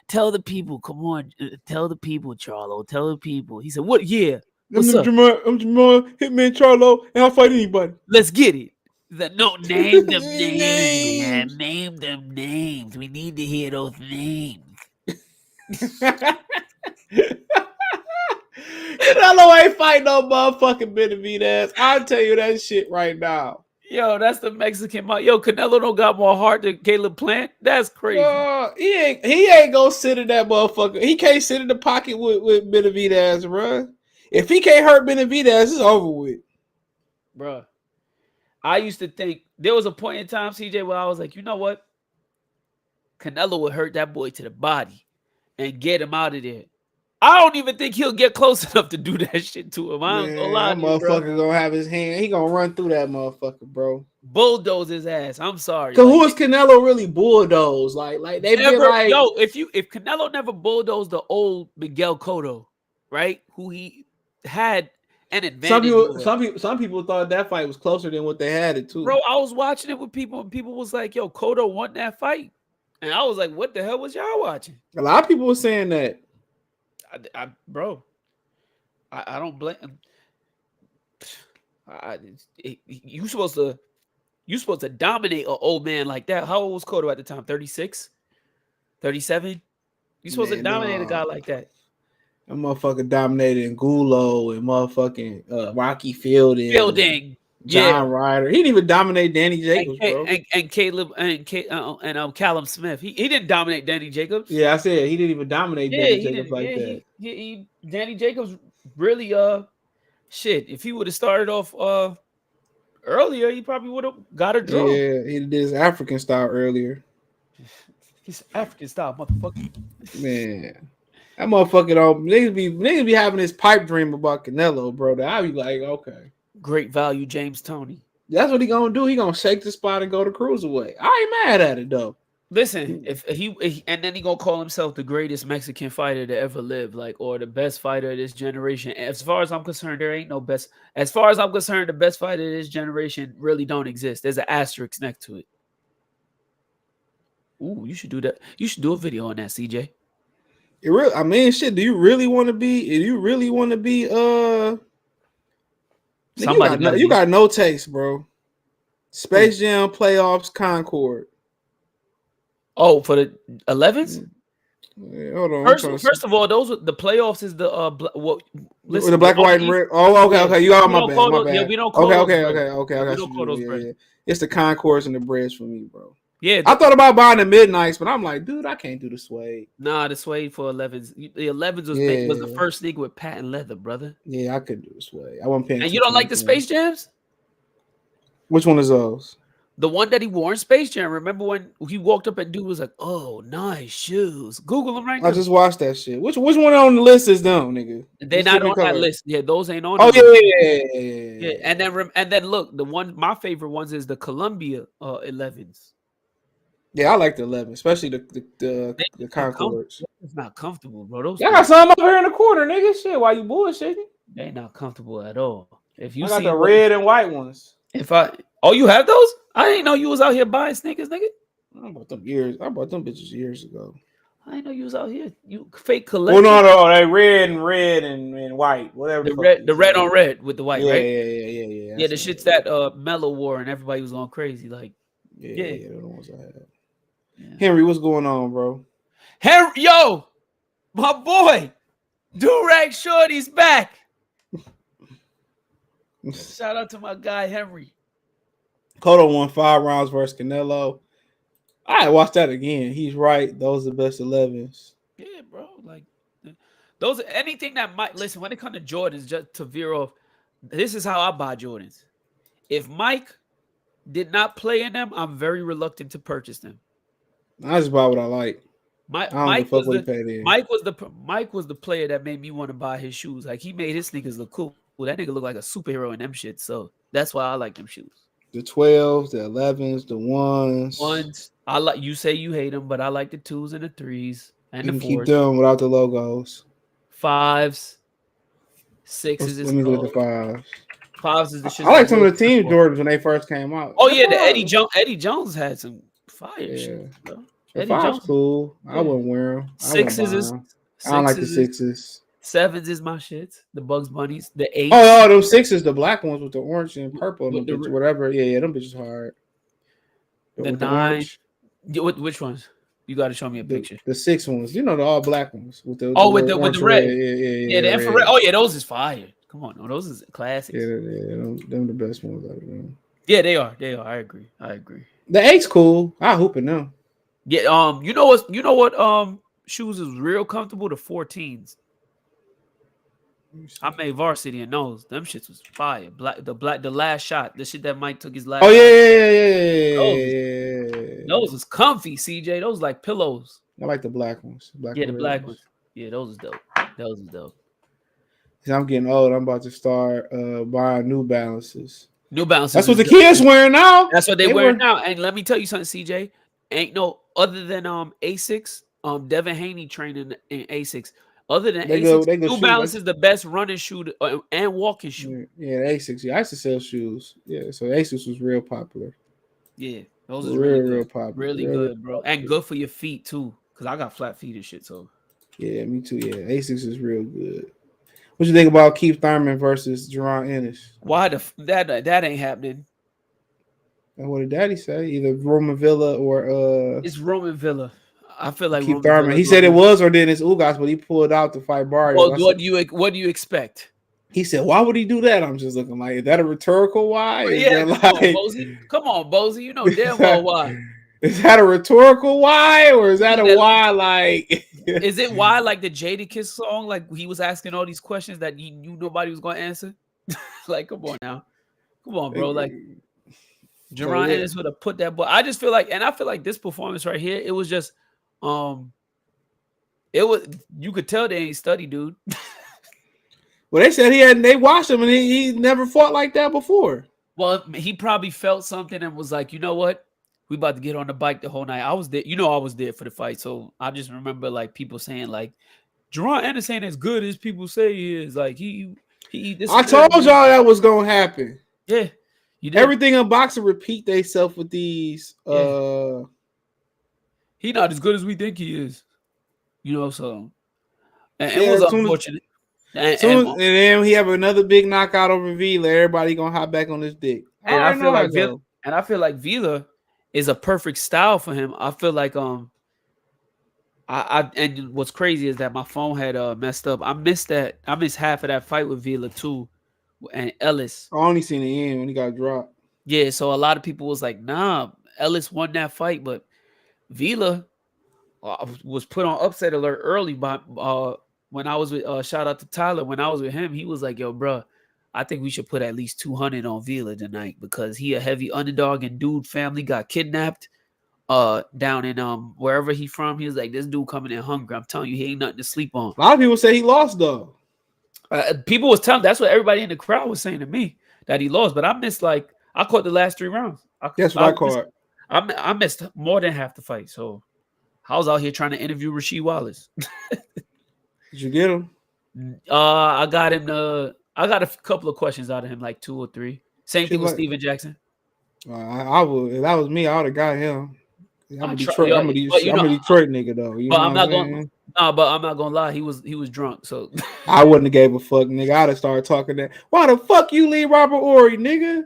Tell the people. Come on, tell the people, Charlo. Tell the people. He said, "What? Yeah, what's up? I'm Jamal, Hitman Charlo, and I'll fight anybody. Let's get it." Name them names, man. Name them names. We need to hear those names. Canelo ain't fighting no motherfucking Benavidez. I'll tell you that shit right now. Yo, that's the Mexican. Yo, Canelo don't got more heart than Caleb Plant. That's crazy. He ain't gonna sit in that motherfucker. He can't sit in the pocket with Benavidez, bro. If he can't hurt Benavidez, it's over with, bro. I used to think there was a point in time, CJ, where I was like, you know what? Canelo would hurt that boy to the body and get him out of there. I don't even think he'll get close enough to do that shit to him. I ain't gonna lie to you, motherfucker gonna have his hand. He gonna run through that motherfucker, bro. Bulldoze his ass. I'm sorry. Cause who is Canelo really bulldoze? Like they've been like, if Canelo never bulldozed the old Miguel Cotto, right? Who he had an advantage. Some people thought that fight was closer than what they had it too. Bro, I was watching it with people, and people was like, "Yo, Cotto won that fight," and I was like, "What the hell was y'all watching?" A lot of people were saying that. Bro, I don't blame. You supposed to dominate an old man like that. How old was Cotto at the time? 36, 37. You supposed to dominate a guy like that. That motherfucker dominated Gulo and motherfucking Rocky Fielding. John Ryder. He didn't even dominate Danny Jacobs, bro. And Caleb and Callum Smith. He didn't dominate Danny Jacobs. Yeah, I said he didn't even dominate Danny Jacobs like that. Danny Jacobs really shit. If he would have started off earlier, he probably would have got a draw. Yeah, he did his African style earlier. His African style, motherfucker. Man. That motherfucker niggas be having this pipe dream about Canelo, bro. That I be like, okay. Great value, James Toney. That's what he gonna do. He gonna shake the spot and go to cruiserweight. I ain't mad at it though. Listen, if he and then he gonna call himself the greatest Mexican fighter to ever live, or the best fighter of this generation. As far as I'm concerned, there ain't no best. As far as I'm concerned, the best fighter of this generation really don't exist. There's an asterisk next to it. Ooh, you should do that. You should do a video on that, CJ. Shit. Do you really want to be? You got no taste, bro. Space Jam playoffs Concord. Oh, for the 11s? Yeah, hold on. First of all, those are the playoffs. Is the listen, the black, white, and red. Oh, okay. You got my bad. Yeah, we don't call okay. We don't call those breads. It's the Concords and the breads for me, bro. Yeah, I thought about buying the midnights, but I'm like, dude, I can't do the suede. nah, the suede for 11s. The 11s was the first sneaker with patent leather, brother. Yeah, I could do the suede. I wasn't paying And too you don't like much. the Space Jams? Which one is those? The one that he wore in Space Jam. Remember when he walked up and dude was like, "Oh, nice shoes." Google them right I now. just watched that shit. Which one on the list is them, nigga? They're Which not on that color? list. Yeah, those ain't on. Oh the list. yeah. And then look, my favorite ones is the Columbia 11s. Yeah, I like the 11, especially the Concords. It's not comfortable, bro. Those Yeah, I got some up here in the corner, nigga. Shit, why you bullshitting? they ain't not comfortable at all. If you I got see the red and white ones. You have those? I didn't know you was out here buying sneakers, nigga. I bought them bitches years ago. I didn't know you was out here. You fake Well, collection. no, they red and white, whatever. The red on red with the white, yeah, right? Yeah. Yeah, the shits that Melon wore and everybody was going crazy. Like, yeah, they're the ones I had. Yeah. Henry, what's going on, bro? Henry, yo, my boy, Durag Shorty's back. Shout out to my guy Henry. Cotto won 5 rounds versus Canelo. I watched that again. He's right. Those are the best 11s. Yeah, bro. Like those anything that might listen when it comes to Jordans, just to veer off. This is how I buy Jordans. If Mike did not play in them, I'm very reluctant to purchase them. I just buy what I like. Mike was the player that made me want to buy his shoes. Like he made his sneakers look cool. That nigga look like a superhero in them shit. So that's why I like them shoes. The 12s, the 11s, the 1s. I like. You say you hate them, but I like the 2s and the 3s and the 4s. Keep them without the logos. 5s, 6s. Let me look at the 5s. 5s is the shit. I like some of the team Jordans when they first came out. Oh yeah, the Eddie Jones had some fire shit, bro. The 5's cool. Yeah. I wouldn't wear them. 6s I don't like the 6s. 7s is my shit. The Bugs Bunnies. The 8s. Oh, those 6s, the black ones with the orange and purple and whatever. Yeah, them bitches hard. The 9. Which ones? You got to show me a picture. The 6 ones. You know, the all black ones with the with the red. Yeah, the infrared. Oh yeah, those is fire. Come on, no, those is classics. Yeah, them the best ones out of them. Yeah, they are. I agree. The 8's cool. I hoop in them. Yeah. You know what? Shoes is real comfortable. The 14s. I made varsity in those. Them shits was fire. The last shot. The shit that Mike took his last. Oh yeah. Those was comfy, CJ. Those like pillows. I like the black ones. The black ones. Yeah, those is dope. Those is dope. I'm getting old. I'm about to start buying New Balances. New Balances. That's what the kids wearing now. That's what they wearing now. And let me tell you something, CJ. Ain't no other than Asics. Devin Haney training in Asics. Other than Asics, New Balance is the best running shoe and walking shoe. Yeah, Asics. Yeah, I used to sell shoes. Yeah, so Asics was real popular. Yeah, those are real popular. Really good, bro. And good for your feet too. Cause I got flat feet and shit. So yeah, me too. Yeah, Asics is real good. What you think about Keith Thurman versus Jaron Ennis? Why that ain't happening? And what did Daddy say? Either Roman Villa or it's Roman Villa. I feel like Keith Thurman. He said it was or Dennis Ugas, but he pulled out to fight Barrios. Well, what do you expect? He said, "Why would he do that?" I'm just looking like, is that a rhtorical why? Come on, Bozy. You know damn well why. Is that a rhetorical why, or is that a why? Like, is it why like the Jadakiss song? Like he was asking all these questions that you knew nobody was going to answer. Like, come on now, come on, bro. Like, Jaron Ennis would have put that. But I just feel like, and I feel like this performance right here, it was just, it was. You could tell they ain't study, dude. Well, they said they watched him and he never fought like that before. Well, he probably felt something and was like, you know what? We about to get on the bike the whole night. I was there. You know, I was there for the fight. So I just remember like people saying like, Jaron Ennis ain't as good as people say he is. Like he I told y'all that was going to happen. Yeah. You did. Everything in boxing repeat themselves with these. He not as good as we think he is. You know, so. And it was unfortunate. And then he have another big knockout over Vila. Everybody going to hop back on his dick. And I feel like Vila is a perfect style for him. I feel like and what's crazy is that my phone had messed up. I missed half of that fight with Vila too, and Ellis. I only seen the end when he got dropped. Yeah, so a lot of people was like, nah, Ellis won that fight, but Vila was put on upset alert early by when I was with shout out to Tyler. When I was with him, he was like, yo, bro, I think we should put at least 200 on Vila tonight because he a heavy underdog and dude family got kidnapped down in wherever he from. He was like, this dude coming in hungry. I'm telling you, he ain't nothing to sleep on. A lot of people say he lost though. People was telling, that's what everybody in the crowd was saying to me, that he lost, but I missed I caught the last 3 rounds. That's what I caught. I missed more than half the fight. So I was out here trying to interview Rasheed Wallace. Did you get him? I got him I got a couple of questions out of him, like 2 or 3. Same thing with Steven Jackson. I would, if that was me, I would have got him. I'm a Detroit nigga though. But I'm not going. No, but I'm not gonna lie. He was drunk, so I wouldn't have gave a fuck, nigga. I'd have started talking that. Why the fuck you leave Robert Ory, nigga?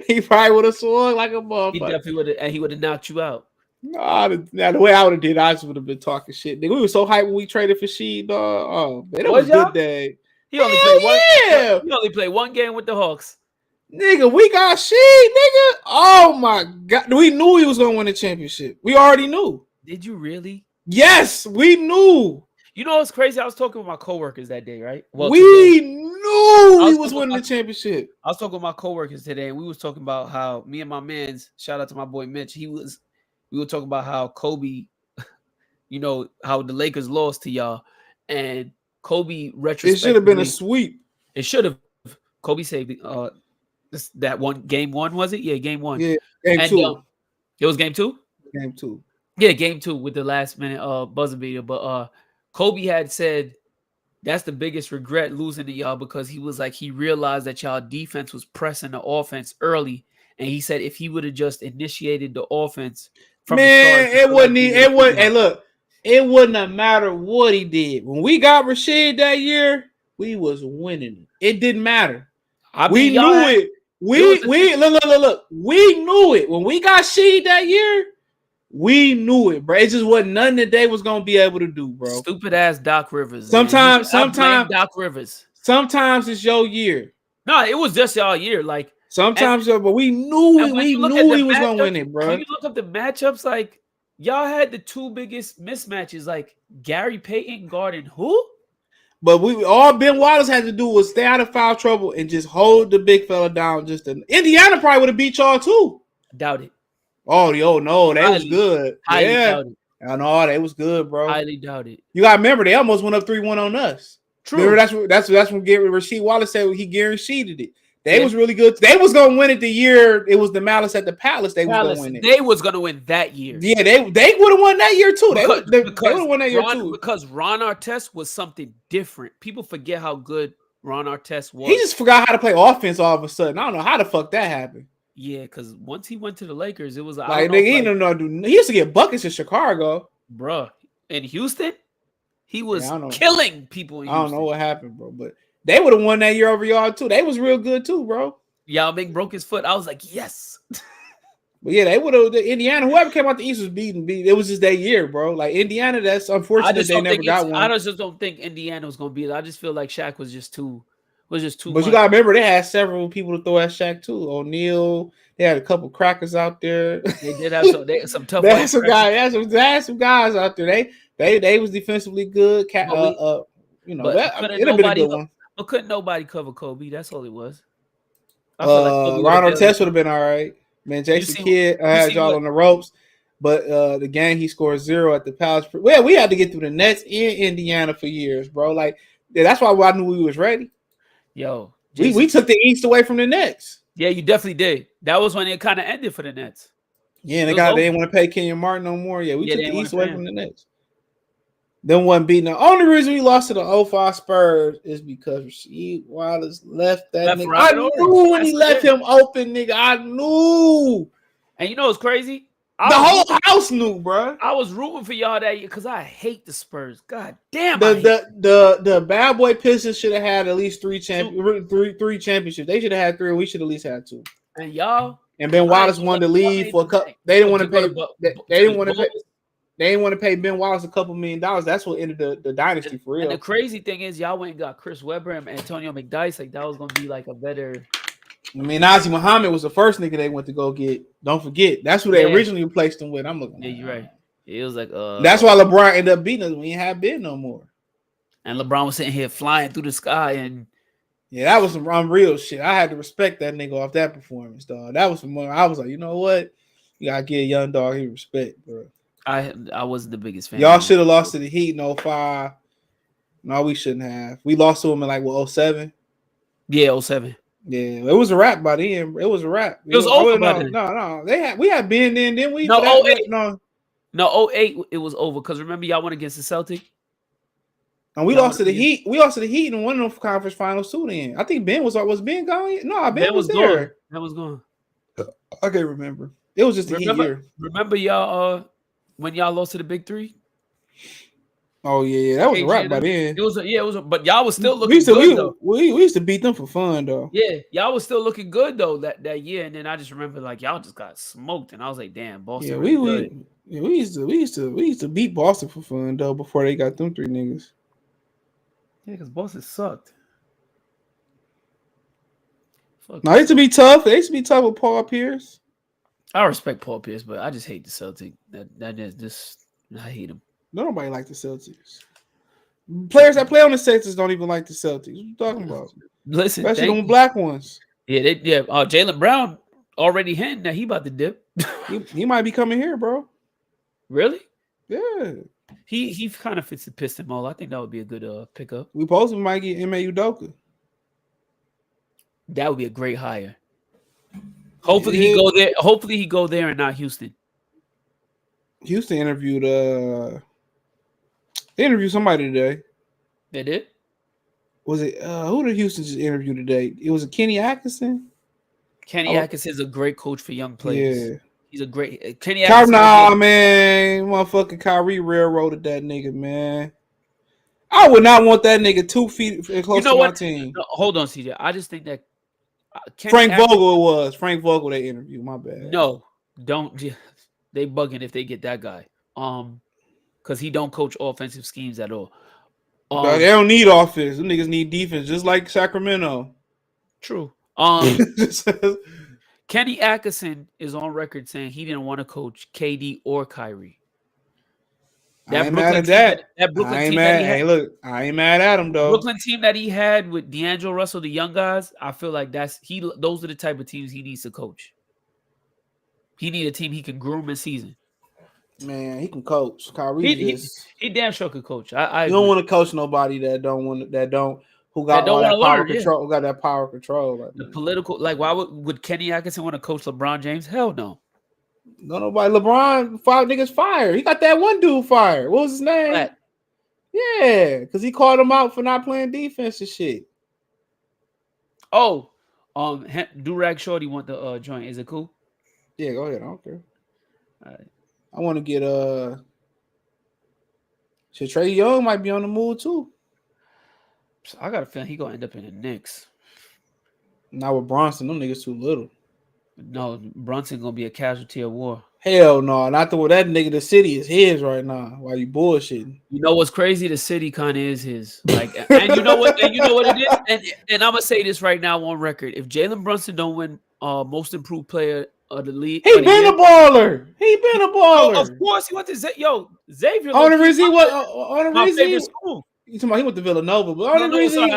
He probably would have swung like a motherfucker. He definitely would have, and he would have knocked you out. Nah, the way I would have did, I just would have been talking shit, nigga. We were so hyped when we traded for Sheed, dog. Oh, man, that was a good day. He only played one. Yeah. He only played one game with the Hawks. Nigga, we got Sheed, nigga. Oh my god, we knew he was gonna win the championship. We already knew. Did you really? Yes, we knew. You know what's crazy? I was talking with my coworkers that day, right? Well, we knew he was winning the championship. I was talking with my coworkers today, and we was talking about how me and my man's, shout out to my boy Mitch, we were talking about how Kobe, you know, how the Lakers lost to y'all, and Kobe retrospectively. It should have been a sweep. It should have. Kobe saved that one, game 1, was it? Yeah, game 1. Yeah, game 2. It was game 2? Game 2. Yeah, game 2 with the last minute buzzer beater. But Kobe had said that's the biggest regret losing to y'all because he was like, he realized that y'all defense was pressing the offense early. And he said if he would have just initiated the offense from the start. It wouldn't have mattered what he did. When we got Rasheed that year, we was winning. It didn't matter. We knew it. Look. We knew it. When we got Sheed that year, we knew it, bro. It just wasn't nothing that they was gonna be able to do, bro. Stupid ass Doc Rivers. Sometimes Doc Rivers. Sometimes it's your year. No, it was just y'all year. Like sometimes, but we knew he was gonna win it, bro. When you look up the matchups, like y'all had the 2 biggest mismatches, like Gary Payton guarding who? But all Ben Wallace had to do was stay out of foul trouble and just hold the big fella down. Indiana probably would have beat y'all too. Doubt it. Oh no, that was good. Doubt it. I know that was good, bro. Highly doubt it. You gotta remember they almost went up 3-1 on us. True. Remember that's when Rasheed Wallace said he guaranteed it. They was really good. They was gonna win it the year it was the Malice at the Palace. They was gonna win it. They was gonna win that year. Yeah, they would have won that year too. They would have won that year too. Because Ron Artest was something different. People forget how good Ron Artest was. He just forgot how to play offense all of a sudden. I don't know how the fuck that happened. Yeah, because once he went to the Lakers, it was like he used to get buckets in Chicago, bro. In Houston, he was killing people. In Houston. I don't know what happened, bro, but they would have won that year over y'all too. They was real good too, bro. Yao Ming broke his foot. I was like, yes. But yeah, they would have. Indiana, whoever came out the East was beaten. It was just that year, bro. Like Indiana, that's unfortunate they never got one. I just don't think Indiana was gonna beat it. I just feel like Shaq was just too. But much. You gotta remember, they had several people to throw at Shaq too. O'Neal, they had a couple crackers out there. They did have some tough. They had some guys out there. They was defensively good. It'd have been a good one. But couldn't nobody cover Kobe? That's all it was. Ron Artest would have been all right. Man, Jason Kidd had y'all on the ropes. But the game he scored 0 at the Palace. Well, we had to get through the Nets in Indiana for years, bro. Like that's why I knew we was ready. Yo, we took the East away from the Nets. Yeah, you definitely did. That was when it kind of ended for the Nets. Yeah, they didn't want to pay Kenyon Martin no more. Yeah, we took the East away from the Nets. Then wasn't beating. The only reason we lost to the 05 Spurs is because Rasheed Wallace left that nigga. I knew when he left him open, nigga. I knew. And you know what's crazy? The whole house knew, bro. I was rooting for y'all that year because I hate the Spurs. God damn. The bad boy Pistons should have had at least three championships. They should have had 3, and we should at least had 2. And y'all. And Ben Wallace wanted to leave for a couple. They didn't want to pay. They didn't want to pay. They didn't want to pay Ben Wallace a couple $1 million. That's what ended the dynasty for real. And the crazy thing is, y'all went and got Chris Webber and Antonio McDyess. Like that was gonna be like a better. I mean, Nazi Muhammad was the first nigga they went to go get. Don't forget, that's who they originally replaced him with. I'm looking. Yeah, you're right. It was like That's why LeBron ended up beating us when he had been no more. And LeBron was sitting here flying through the sky, and yeah, that was some unreal shit. I had to respect that nigga off that performance, dog. That was some. I was like, you know what? You gotta give a young dog his respect, bro. I wasn't the biggest fan. Y'all should have lost to the Heat in 05. No, we shouldn't have. We lost to him in like 07. Yeah, 07. Yeah, it was a wrap by then. It was a wrap. It was over by then. No. We had been then, didn't we? No, 08. No, 08 it was over because remember y'all went against the Celtics. And we lost to the Heat. We lost to the Heat in one of the conference finals too. Then I think Ben was Ben gone. No, Ben was there. Gone. Ben was gone. I can't remember. It was just the Heat year. Remember y'all when y'all lost to the Big Three? Oh yeah, that was a wrap by then. It was. But y'all was still looking good though. We used to beat them for fun though. Yeah, y'all was still looking good though that year. And then I just remember like y'all just got smoked, and I was like, damn, Boston. Yeah, we used to beat Boston for fun though before they got them three niggas. Yeah, because Boston sucked. No, they used to be tough. They used to be tough with Paul Pierce. I respect Paul Pierce, but I just hate the Celtics. That is just I hate him. Nobody like the Celtics. Players that play on the Celtics don't even like the Celtics. What you talking about? Listen, especially them black ones. Yeah, Jaylen Brown already hinting that he about to dip. he might be coming here, bro. Really? Yeah. He kind of fits the Piston mold. I think that would be a good pickup. We possibly might get Ime Udoka. That would be a great hire. Hopefully he go there. Hopefully he go there and not Houston. Houston interviewed somebody today. They did? Was it who did Houston just interview today? It was Kenny Atkinson. Kenny Atkinson is a great coach for young players. Yeah. He's a great Kenny Atkinson. Nah, man. Motherfucking Kyrie railroaded that nigga, man. I would not want that nigga 2 feet close to my team. No, hold on, CJ. I just think that Frank Vogel was. Frank Vogel they interviewed. My bad. No, don't. They bugging if they get that guy. Because he don't coach offensive schemes at all. They don't need offense. Them niggas need defense, just like Sacramento. True. Kenny Atkinson is on record saying he didn't want to coach KD or Kyrie. I ain't mad at that. I ain't mad at him though. Brooklyn team that he had with D'Angelo Russell, the young guys, I feel like those are the type of teams he needs to coach. He need a team he can groom in season. Man, he can coach. Kyrie he damn sure could coach. You don't want to coach nobody who got that power control. Who got that power control? Like, the political, like, why would Kenny Atkinson want to coach LeBron James? Hell no. No, nobody. LeBron, 5 niggas fired. He got that one dude fired. What was his name? Flat. Yeah, because he called him out for not playing defense and shit. Oh, Durag Shorty want the joint. Is it cool? Yeah, go ahead. I don't care. All right. I want to get Trey Young might be on the move too. I got a feeling he gonna end up in the Knicks. Not with Bronson. Them niggas too little. No, Brunson gonna be a casualty of war. Hell no, not the that nigga. The city is his right now. Why you bullshitting? You know what's crazy? The city kind of is his. Like, and you know what? And you know what it is. And I'm gonna say this right now on record: if Jalen Brunson don't win Most Improved Player of the league, he been a baller. He been a baller. Of course, he went to Xavier. On the reason my favorite school. You talking about he went to Villanova, but on the reason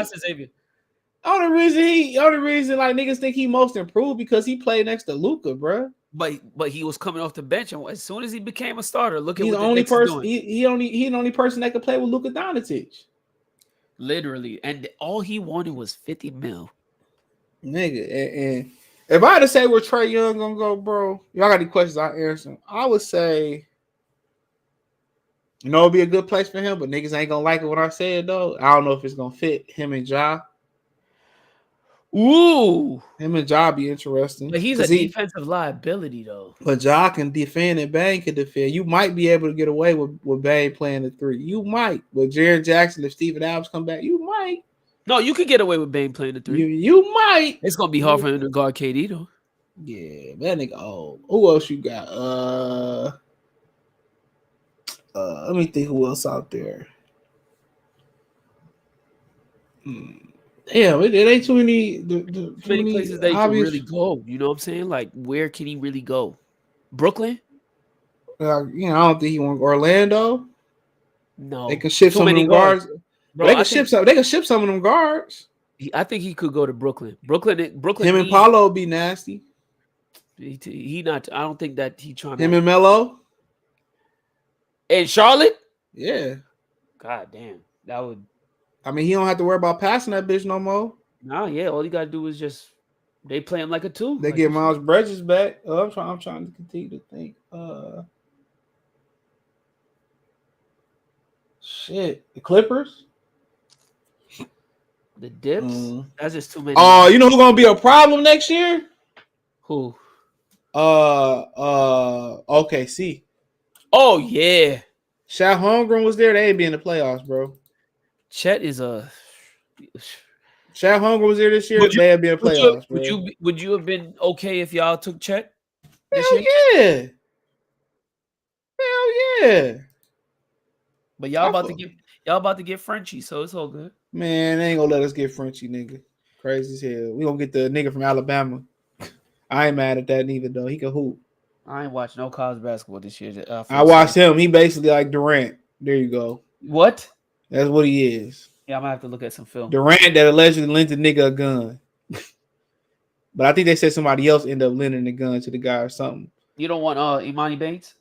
like niggas think he most improved because he played next to Luka, bro. But he was coming off the bench, and as soon as he became a starter, look at he's what the only person. He the only person that could play with Luka Doncic. Literally, and all he wanted was $50 million. Nigga, and if I had to say where Trey Young gonna go, bro, y'all got any questions? I answer. I would say, it'd be a good place for him, but niggas ain't gonna like it when I say it though. I don't know if it's gonna fit him and Ja. Ooh, him and Ja be interesting. But he's a defensive liability though. But Ja can defend and Bane can defend. You might be able to get away with Bane playing the 3. You might. With Jaren Jackson, if Steven Adams come back, you might. No, you could get away with Bane playing the 3. You might. It's gonna be hard for him to guard KD though. Yeah, that nigga. Oh, who else you got? Let me think who else out there. Damn, it ain't too many. Too Too many many places that he could really obvious. go. You know what I'm saying? Like, where can he really go? Brooklyn? I don't think he want Orlando. They No, can ship too some of many them guards, guards, but bro. I think They can ship some of them guards. I think he could go to Brooklyn. Brooklyn Him and needs. Paulo be nasty. He not. I don't think that he trying Him to. and Melo. And Charlotte. Yeah. God damn, that would. I mean, he don't have to worry about passing that bitch no more. Nah, yeah. All you gotta do is just they play him like a two. They Like get you said. Miles Bridges back. I'm trying to continue to think. Shit. The Clippers. The dips. That's just too many. Oh, you know who's gonna be a problem next year? Who? Okay, see. Oh yeah. Shaq Holmgren was there. They ain't be in the playoffs, bro. Chet is a. Shaq Holmgren was there this year. They ain't be in the playoffs, bro. Would you have been okay if y'all took Chet this Hell year? yeah. Hell yeah. But y'all about to get Frenchie, so it's all good. Man, they ain't gonna let us get Frenchie, nigga. Crazy as hell. We gonna get the nigga from Alabama. I ain't mad at that neither, though. He can hoop. I ain't watched no college basketball this year. I watched him. He basically like Durant. There you go. What? That's what he is. Yeah, I'm gonna have to look at some film. Durant that allegedly lent a nigga a gun. But I think they said somebody else ended up lending the gun to the guy or something. You don't want Imani Bates?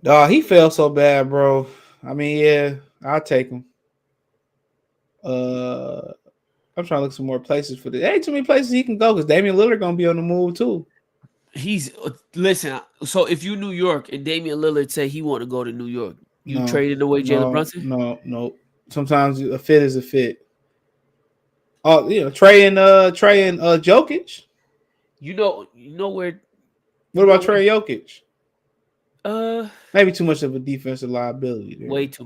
He fell so bad, bro. I mean, yeah, I'll take him. I'm trying to look some more places for this. There ain't too many places he can go because Damian Lillard gonna be on the move too. Listen. So if you New York and Damian Lillard say he want to go to New York, you traded away Jalen Brunson? No. Sometimes a fit is a fit. Oh, Trey and Jokic. You know where? What about Trey Jokic? Maybe too much of a defensive liability there. Way too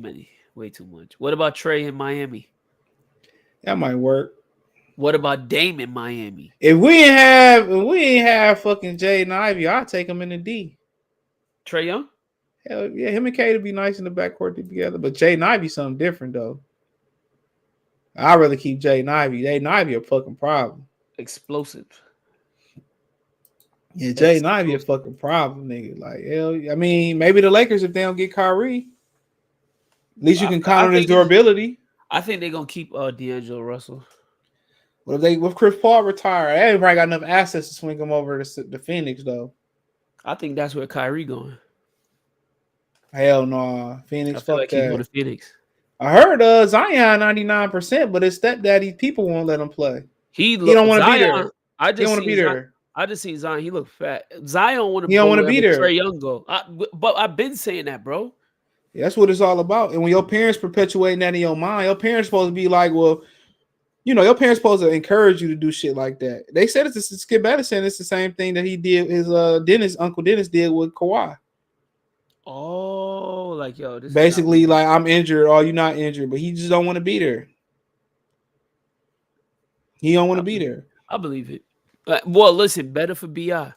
much. What about Trey in Miami? That might work. What about Dame in Miami? If we ain't have fucking Jaden Ivey, I'll take him in the D. Trae Young? Hell yeah, him and Kate would be nice in the backcourt together. But Jaden Ivey something different though. I'd rather keep Jaden Ivey. Jaden Ivey a fucking problem. Explosive. Yeah, Jaden Ivey a fucking problem, nigga. Like, hell, I mean, maybe the Lakers if they don't get Kyrie. At least you can count on his durability. I think they're gonna keep D'Angelo Russell. What if Chris Paul retire? They ain't probably got enough assets to swing him over to Phoenix though. I think that's where Kyrie going. Hell no, Phoenix. I feel like that. He's going to Phoenix. I heard Zion 99%, but his stepdaddy people won't let him play. He don't want to be there. I just want to be there. I just seen Zion. He looked fat. Zion want to. He don't want to be there. Trae Young go. But I've been saying that, bro. Yeah, that's what it's all about. And when your parents perpetuating that in your mind, your parents supposed to be like, well, your parents supposed to encourage you to do shit like that. They said it's Skip Bayless saying it's the same thing that he did. His Uncle Dennis did with Kawhi. Oh, like yo, this basically like I'm injured. Oh, you're not injured, but he just don't want to be there. He don't want to be there. I believe it. Well, listen, better for BI.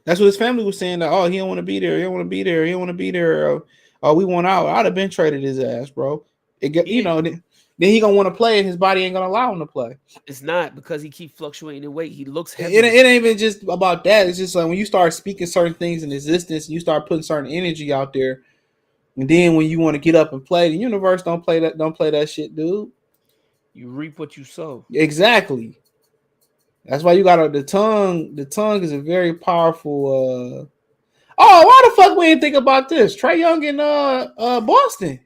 That's what his family was saying. That he don't want to be there. He don't want to be there. He don't want to be there. Oh, we want out. I'd have been traded his ass, bro. Then he gonna want to play, and his body ain't gonna allow him to play. It's not because he keep fluctuating in weight. He looks heavy. It ain't even just about that. It's just like when you start speaking certain things in existence, you start putting certain energy out there, and then when you want to get up and play, the universe don't play that shit, dude. You reap what you sow. Exactly. That's why you got the tongue. The tongue is a very powerful. Why the fuck we didn't think about this? Trae Young in Boston.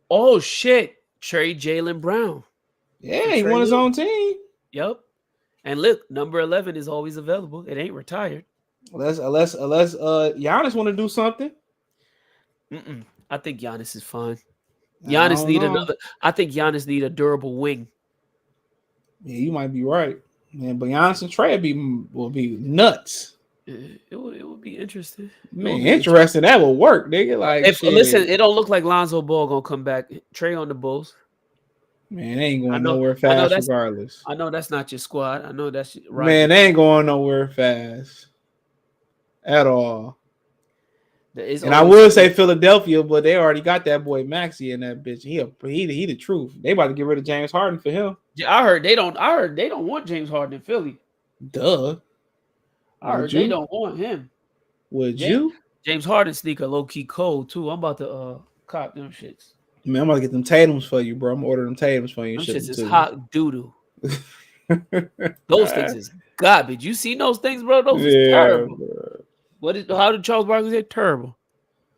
Oh shit. Trade Jaylen Brown. Yeah, he won his own team. Yep. And look, number 11 is always available. It ain't retired. Unless Giannis want to do something. I think Giannis is fine. Giannis need another. I think Giannis need a durable wing. Yeah, you might be right, man. But Giannis and Trey will be nuts. It would be interesting. Man, interesting. That will work, nigga. Like, listen, it don't look like Lonzo Ball gonna come back. Trey on the Bulls. Man, they ain't going nowhere fast regardless. I know that's not your squad. I know that's right. Man, they ain't going nowhere fast at all. And I would say Philadelphia, but they already got that boy Maxey in that bitch. He the truth. They about to get rid of James Harden for him. I heard they don't want James Harden in Philly. Duh. I heard they don't want him. Would you? James Harden sneaker low key cold too. I'm about to cop them shits. Man, I'm about to get them Tatums for you, bro. I'm ordering them Tatums for you. Them shits is hot doo-doo. Those things is garbage. You seen those things, bro? Those is terrible. Bro. How did Charles Barkley say terrible?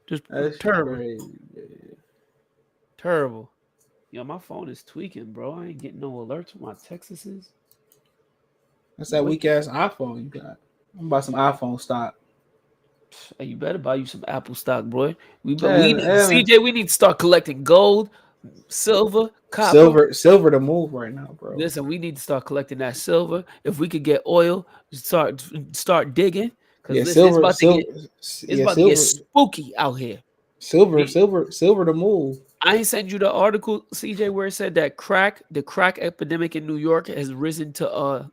Just terrible. Crazy, terrible. Yo, my phone is tweaking, bro. I ain't getting no alerts from my Texases. That's that weak ass iPhone you got. I'm about some iPhone stock. Hey, you better buy you some Apple stock, boy. CJ, we need to start collecting gold, silver, copper. Silver to move right now, bro. Listen, we need to start collecting that silver. If we could get oil, start digging. Because it's about to get spooky out here. Silver to move. I ain't sent you the article, CJ, where it said that the crack epidemic in New York has risen to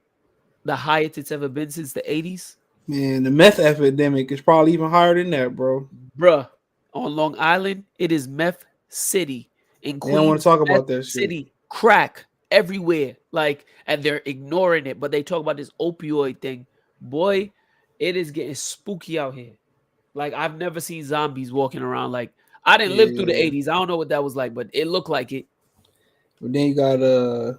the highest it's ever been since the 80s. Man, the meth epidemic is probably even higher than that, bro. Bruh, on Long Island, it is meth city. In Queens, they don't want to talk about that city, shit. Crack everywhere. And they're ignoring it, but they talk about this opioid thing. Boy, it is getting spooky out here. Like, I've never seen zombies walking around. Like, I didn't live through the 80s. I don't know what that was like, but it looked like it. But then you got the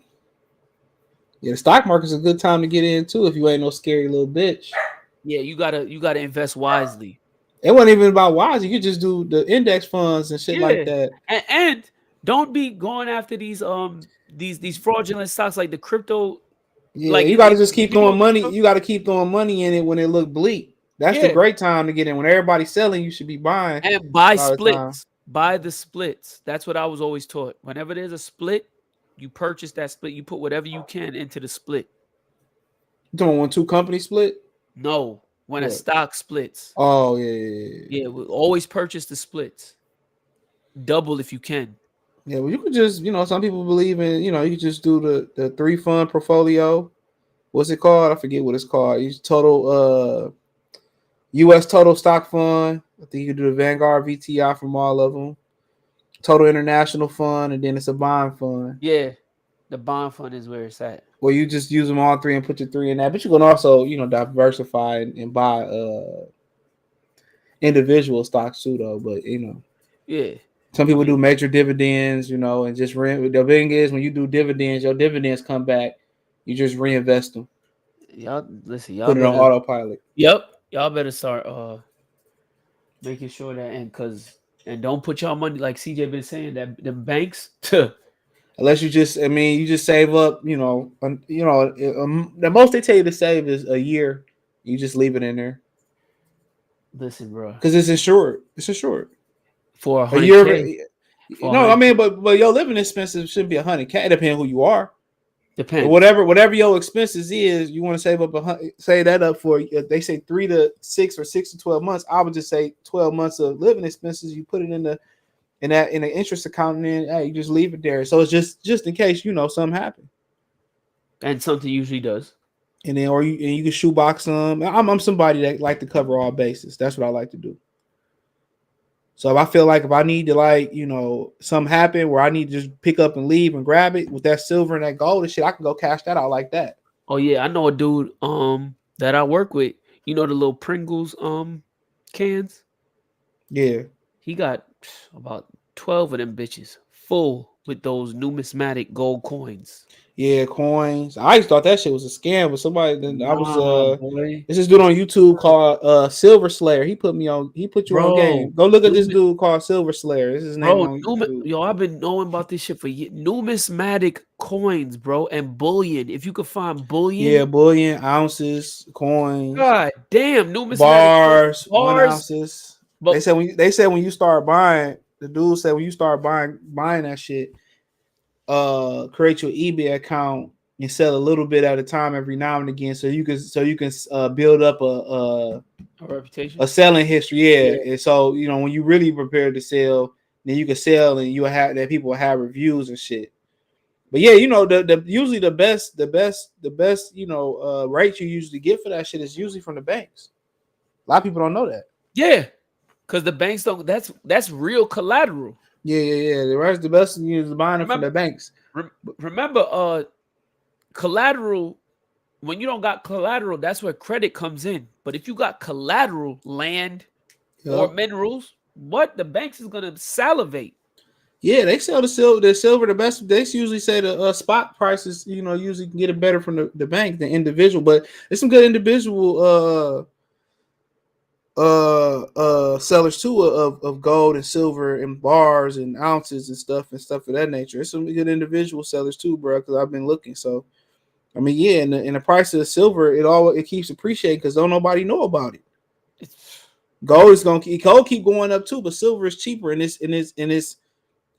stock market's a good time to get in too if you ain't no scary little bitch. Yeah, you gotta invest wisely. It wasn't even about wisely. You just do the index funds and shit like that. And don't be going after these fraudulent stocks like the crypto. Yeah, like, you gotta just keep throwing money. You gotta keep throwing money in it when it look bleak. That's the great time to get in. When everybody's selling, you should be buying. And buy splits. Buy the splits. That's what I was always taught. Whenever there's a split, you purchase that split. You put whatever you can into the split. You talking when two companies split? No, when a stock splits. Oh, yeah. Yeah, we'll always purchase the splits. Double if you can. Yeah, well, you could just, some people believe in, you could just do the 3-fund portfolio. What's it called? I forget what it's called. It's total U.S. total stock fund. I think you could do the Vanguard VTI from all of them. Total international fund, and then it's a bond fund. Yeah, the bond fund is where it's at. Well, you just use them all three and put your 3 in that. But you can also, diversify and buy individual stocks too, though. But, yeah. Some people do major dividends, and just the thing is when you do dividends, your dividends come back, you just reinvest them. Y'all listen, put it on autopilot. Yep. Y'all better start making sure that and don't put y'all money like CJ been saying that the banks unless you just save up, the most they tell you to save is a year. You just leave it in there. Listen, bro. Because it's insured. It's insured. For a year. But your living expenses shouldn't be $100K. It depends who you are. Depends. Whatever your expenses is, you want to save up save that up for. They say 3 to 6 or 6 to 12 months. I would just say 12 months of living expenses. You put it in the interest account, and then you just leave it there. So it's just in case something happened. And something usually does. And then you can shoebox them. I'm somebody that like to cover all bases. That's what I like to do. So if I feel like if I need to something happen where I need to just pick up and leave and grab it with that silver and that gold and shit, I can go cash that out like that. Oh yeah, I know a dude that I work with. The little Pringles cans. Yeah. He got about 12 of them bitches full with those numismatic gold coins. Yeah, coins. I used to thought that shit was a scam, but somebody this dude on YouTube called Silver Slayer. He put you on game. Go look at this dude called Silver Slayer. This is his name on YouTube. Yo, I've been knowing about this shit for years. Numismatic coins, bro, and bullion. If you could find bullion. Yeah, bullion, ounces, coins. God damn, numismatic bars, 1 ounces. But they said when you start buying, the dude said when you start buying that shit, create your eBay account and sell a little bit at a time every now and again, so you can build up a reputation, a selling history. Yeah. And so when you really prepare to sell, then you can sell and you will have that people will have reviews and shit. But yeah, the usually the best rate you usually get for that shit is usually from the banks. A lot of people don't know that. Yeah. Because the banks don't. That's real collateral. Yeah. The best is buying it from Remember, the banks. remember, collateral. When you don't got collateral, that's where credit comes in. But if you got collateral, land or Yep. minerals, what the banks is gonna salivate. Yeah, they sell the silver. The silver, the best. They usually say the spot prices. Usually can get it better from the bank than individual. But there's some good individual sellers too of gold and silver and bars and ounces and stuff of that nature. There's some good individual sellers too, bro. Because I've been looking. So I mean, yeah, and the price of the silver, it keeps appreciating because don't nobody know about it. Gold is gold keep going up too, but silver is cheaper and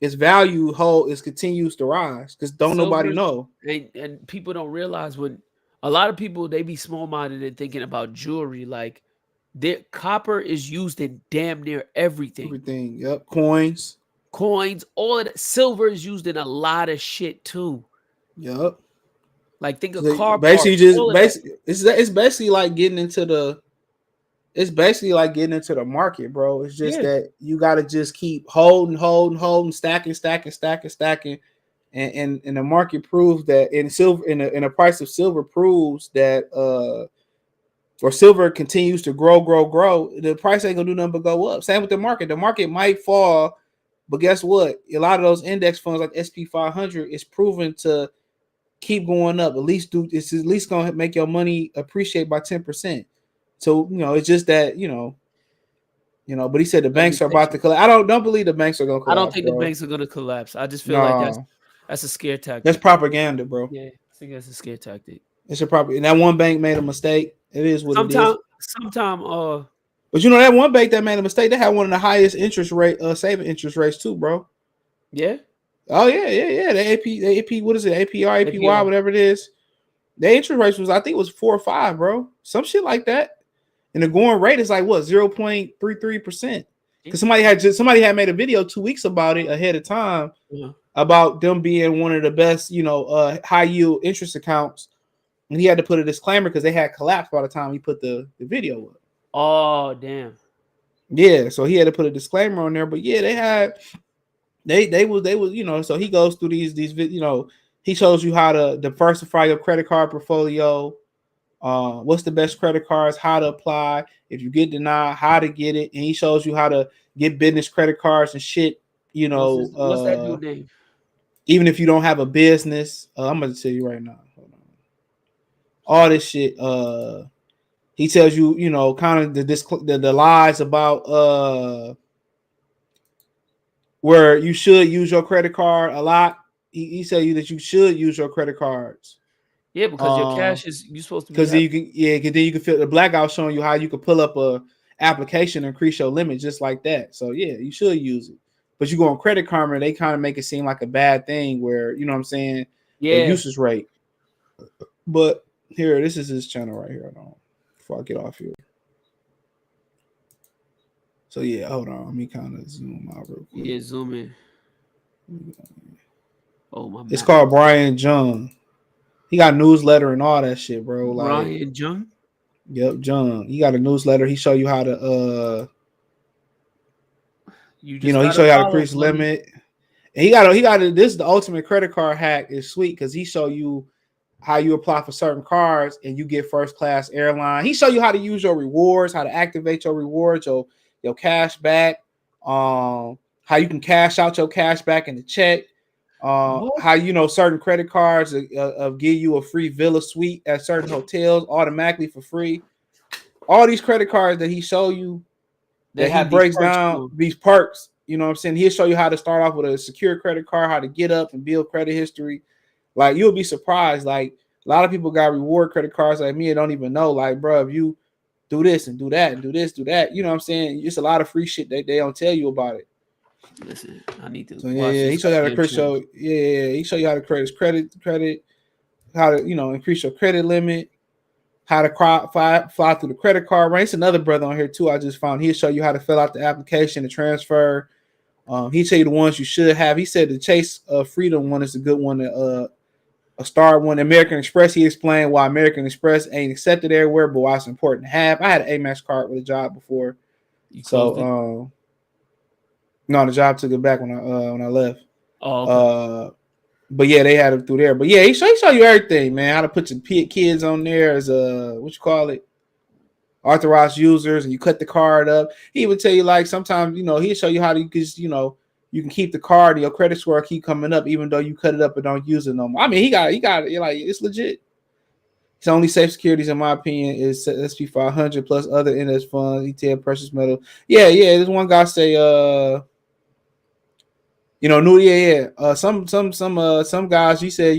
its value continues to rise because don't nobody Silver know. and people don't realize when a lot of people they be small minded and thinking about jewelry like their copper is used in damn near everything. Everything, yep, coins, All of that. Silver is used in a lot of shit too. yep. Like think of So car basically, parts. All of that. it's basically like getting into the market, bro. It's just Yeah. that you got to just keep holding, stacking, and the market proves that in silver, in the price of silver proves that or silver continues to grow, the price ain't gonna do nothing but go up. Same with the market. The market might fall, but guess what? A lot of those index funds like SP 500 is proven to keep going up. It's at least gonna make your money appreciate by 10%. So it's just that But he said the banks are about to collapse. I don't believe the banks are gonna I don't collapse, think the bro. banks are gonna collapse. I just feel like No, that's a scare that's tactic. propaganda, bro. Yeah, I think that's a scare tactic. It's a proper. And that one bank made a mistake. It is what it is. Sometime, But that one bank that made a mistake, they had one of the highest interest rate, saving interest rates too, bro. yeah, Oh yeah. The AP, what is it? APR, APY, APR. whatever it is. The interest rates was, I think, it was 4 or 5, bro. Some shit like that. And the going rate is like what 0.33%. Because somebody had made a video 2 weeks about it ahead of time about them being one of the best, high yield interest accounts. And he had to put a disclaimer because they had collapsed by the time he put the video up. Oh damn. Yeah, so he had to put a disclaimer on there. But yeah, they was so he goes through these he shows you how to diversify your credit card portfolio. What's the best credit cards, how to apply, if you get denied, how to get it, and he shows you how to get business credit cards and shit. What's that dude name? Even if you don't have a business, I'm gonna tell you right now. Hold on. All this shit. He tells you, kind of the lies about where you should use your credit card a lot. He tell you that you should use your credit cards. Yeah, because your cash is you supposed to be. Because then you can feel the blackout showing you how you can pull up a application and increase your limit just like that. So yeah, you should use it. But you go on Credit Karma, they kind of make it seem like a bad thing where you know what I'm saying, the usage rate. But here, this is his channel right here. Hold on, before I get off here. So yeah, hold on. Let me kind of zoom out real quick. Yeah, zoom in. Oh my! It's called Brian Jung. He got a newsletter and all that shit, bro. Brian Jung. Yep, Jung. He got a newsletter. He show you how to he show you how to increase limit. And he got this is the ultimate credit card hack. Is sweet because he show you how you apply for certain cards and you get first class airline. He show you how to use your rewards, how to activate your rewards, your cash back, how you can cash out your cash back in the check. How certain credit cards give you a free villa suite at certain hotels automatically for free. All these credit cards that he show you that he breaks down these perks. You know what I'm saying? He'll show you how to start off with a secure credit card, how to get up and build credit history. Like you'll be surprised. Like a lot of people got reward credit cards like me and don't even know. Like, bro, if you do this and do that and do this, do that, you know what I'm saying? It's a lot of free shit that they don't tell you about it. Listen, I need to. So yeah, he show you how to he show you how to credit, how to increase your credit limit, how to fly through the credit card rank. It's another brother on here too. I just found he'll show you how to fill out the application to transfer. He tell you the ones you should have. He said the Chase Freedom one is a good one. A star one. American Express. He explained why American Express ain't accepted everywhere, but why it's important to have. I had an Amex card with a job before. You closed it? So no, the job took it back when I left. Oh, okay. But yeah, they had it through there. But yeah, he show you everything, man. How to put your kids on there as what you call it, authorized users, and you cut the card up. He would tell you like sometimes he'll show you how to just you can keep the card and your credit score keep coming up even though you cut it up and don't use it no more. I mean, he got like it's legit. His only safe securities, in my opinion, is SP 500 plus other index funds, ETF, precious metal. Yeah. There's one guy say some guys he said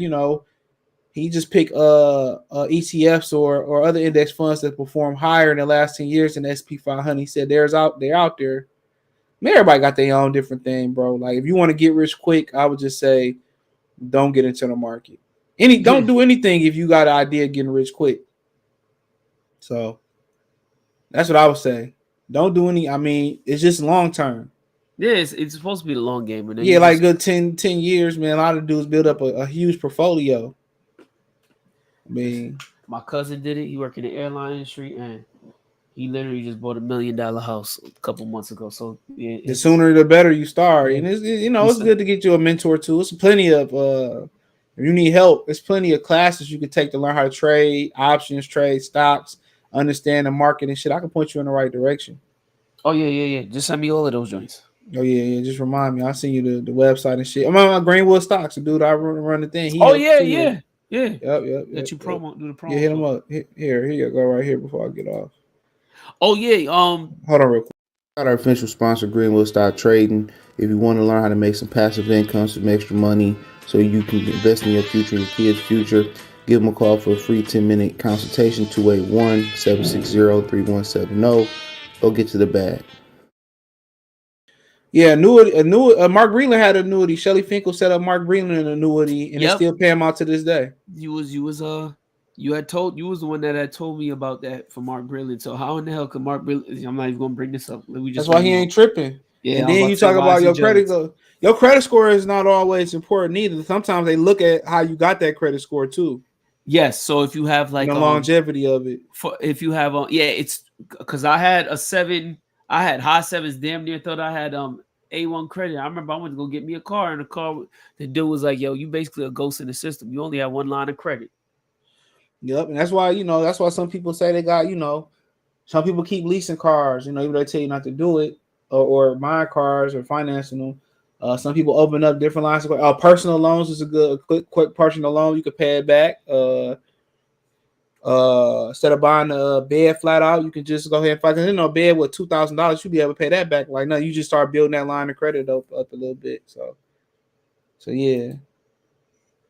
he just pick ETFs or other index funds that perform higher in the last 10 years than SP 500. He said they're out there. Man, everybody got their own different thing, bro. Like if you want to get rich quick, I would just say don't get into the market. Don't do anything if you got an idea of getting rich quick. So that's what I would say. Don't do any. I mean, it's just long term. Yeah, it's supposed to be the long game. And yeah, like good 10 years, man. A lot of dudes build up a huge portfolio. I mean, my cousin did it. He worked in the airline industry, and he literally just bought $1 million house a couple months ago. So yeah, the sooner the better you start. Yeah. And it's good to get you a mentor too. It's plenty of if you need help, there's plenty of classes you can take to learn how to trade, options, trade stocks, understand the market and shit. I can point you in the right direction. Oh yeah. Just send me all of those joints. Oh yeah. Just remind me. I'll send you the website and shit. I'm on Greenwood Stocks, the dude I run the thing. Yeah. Yep. That you do the promo. Yeah, hit him up. Here you go right here before I get off. Oh yeah. Hold on real quick. Got our official sponsor, Greenwood Stock Trading. If you want to learn how to make some passive income, some extra money, so you can invest in your future and your kids' future, give them a call for a free 10-minute consultation. 281-760-3170. Go get to the bag. Yeah, annuity. Mark Breland had an annuity. Shelly Finkel set up Mark Breland an annuity, and they still pay him out to this day. You was the one that had told me about that for Mark Breland. So how in the hell could Mark Breland? I'm not even gonna bring this up. That's why he ain't tripping. Yeah, and then you talk about your credit. Your credit score is not always important either. Sometimes they look at how you got that credit score too. Yes. So if you have like the longevity of it, if you have it's because I had a 7. I had high 7s. Damn near thought I had A1 credit. I remember I went to go get me a car, and the dude was like, "Yo, you basically a ghost in the system. You only have one line of credit." Yep, and that's why some people say they got some people keep leasing cars. Even though they tell you not to do it, or buying cars or financing them. Some people open up different lines of personal loans is a good quick personal loan. You could pay it back. Instead of buying a bed flat out, you can just go ahead and find a bed with $2,000. You'll be able to pay that back. Like no, you just start building that line of credit up a little bit. So yeah,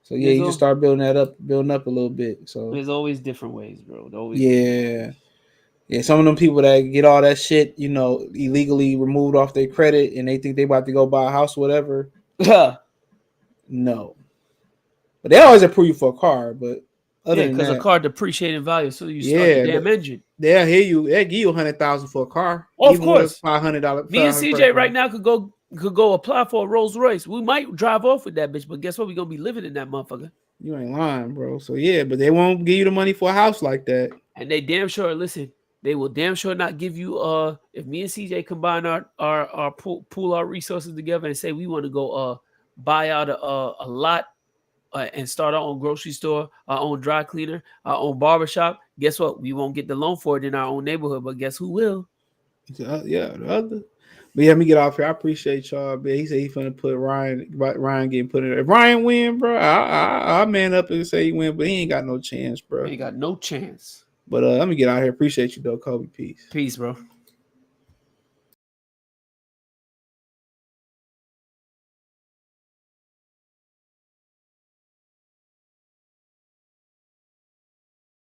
you just start building up a little bit. So there's always different ways, bro. Yeah. Some of them people that get all that shit, illegally removed off their credit, and they think they about to go buy a house, or whatever. No, but they always approve you for a car. But because a car depreciates in value, so you start the damn engine. They'll hear you. They'll give you $100,000 for a car. Oh, of course, $500. Me and CJ right now could go apply for a Rolls Royce. We might drive off with that bitch, but guess what? We're gonna be living in that motherfucker. You ain't lying, bro. So yeah, but they won't give you the money for a house like that. And they damn sure listen. They will damn sure not give you if me and CJ combine our pool our resources together and say we want to go buy out a lot and start our own grocery store, our own dry cleaner, our own barbershop. Guess what? We won't get the loan for it in our own neighborhood, but guess who will? Yeah, the other. But yeah, let me get off here. I appreciate y'all, man. He said he's gonna put Ryan getting put in there. If Ryan win, bro, I man up and say he win, but he ain't got no chance, bro. He ain't got no chance. But let me get out here. Appreciate you, though, Kobe. Peace. Peace, bro.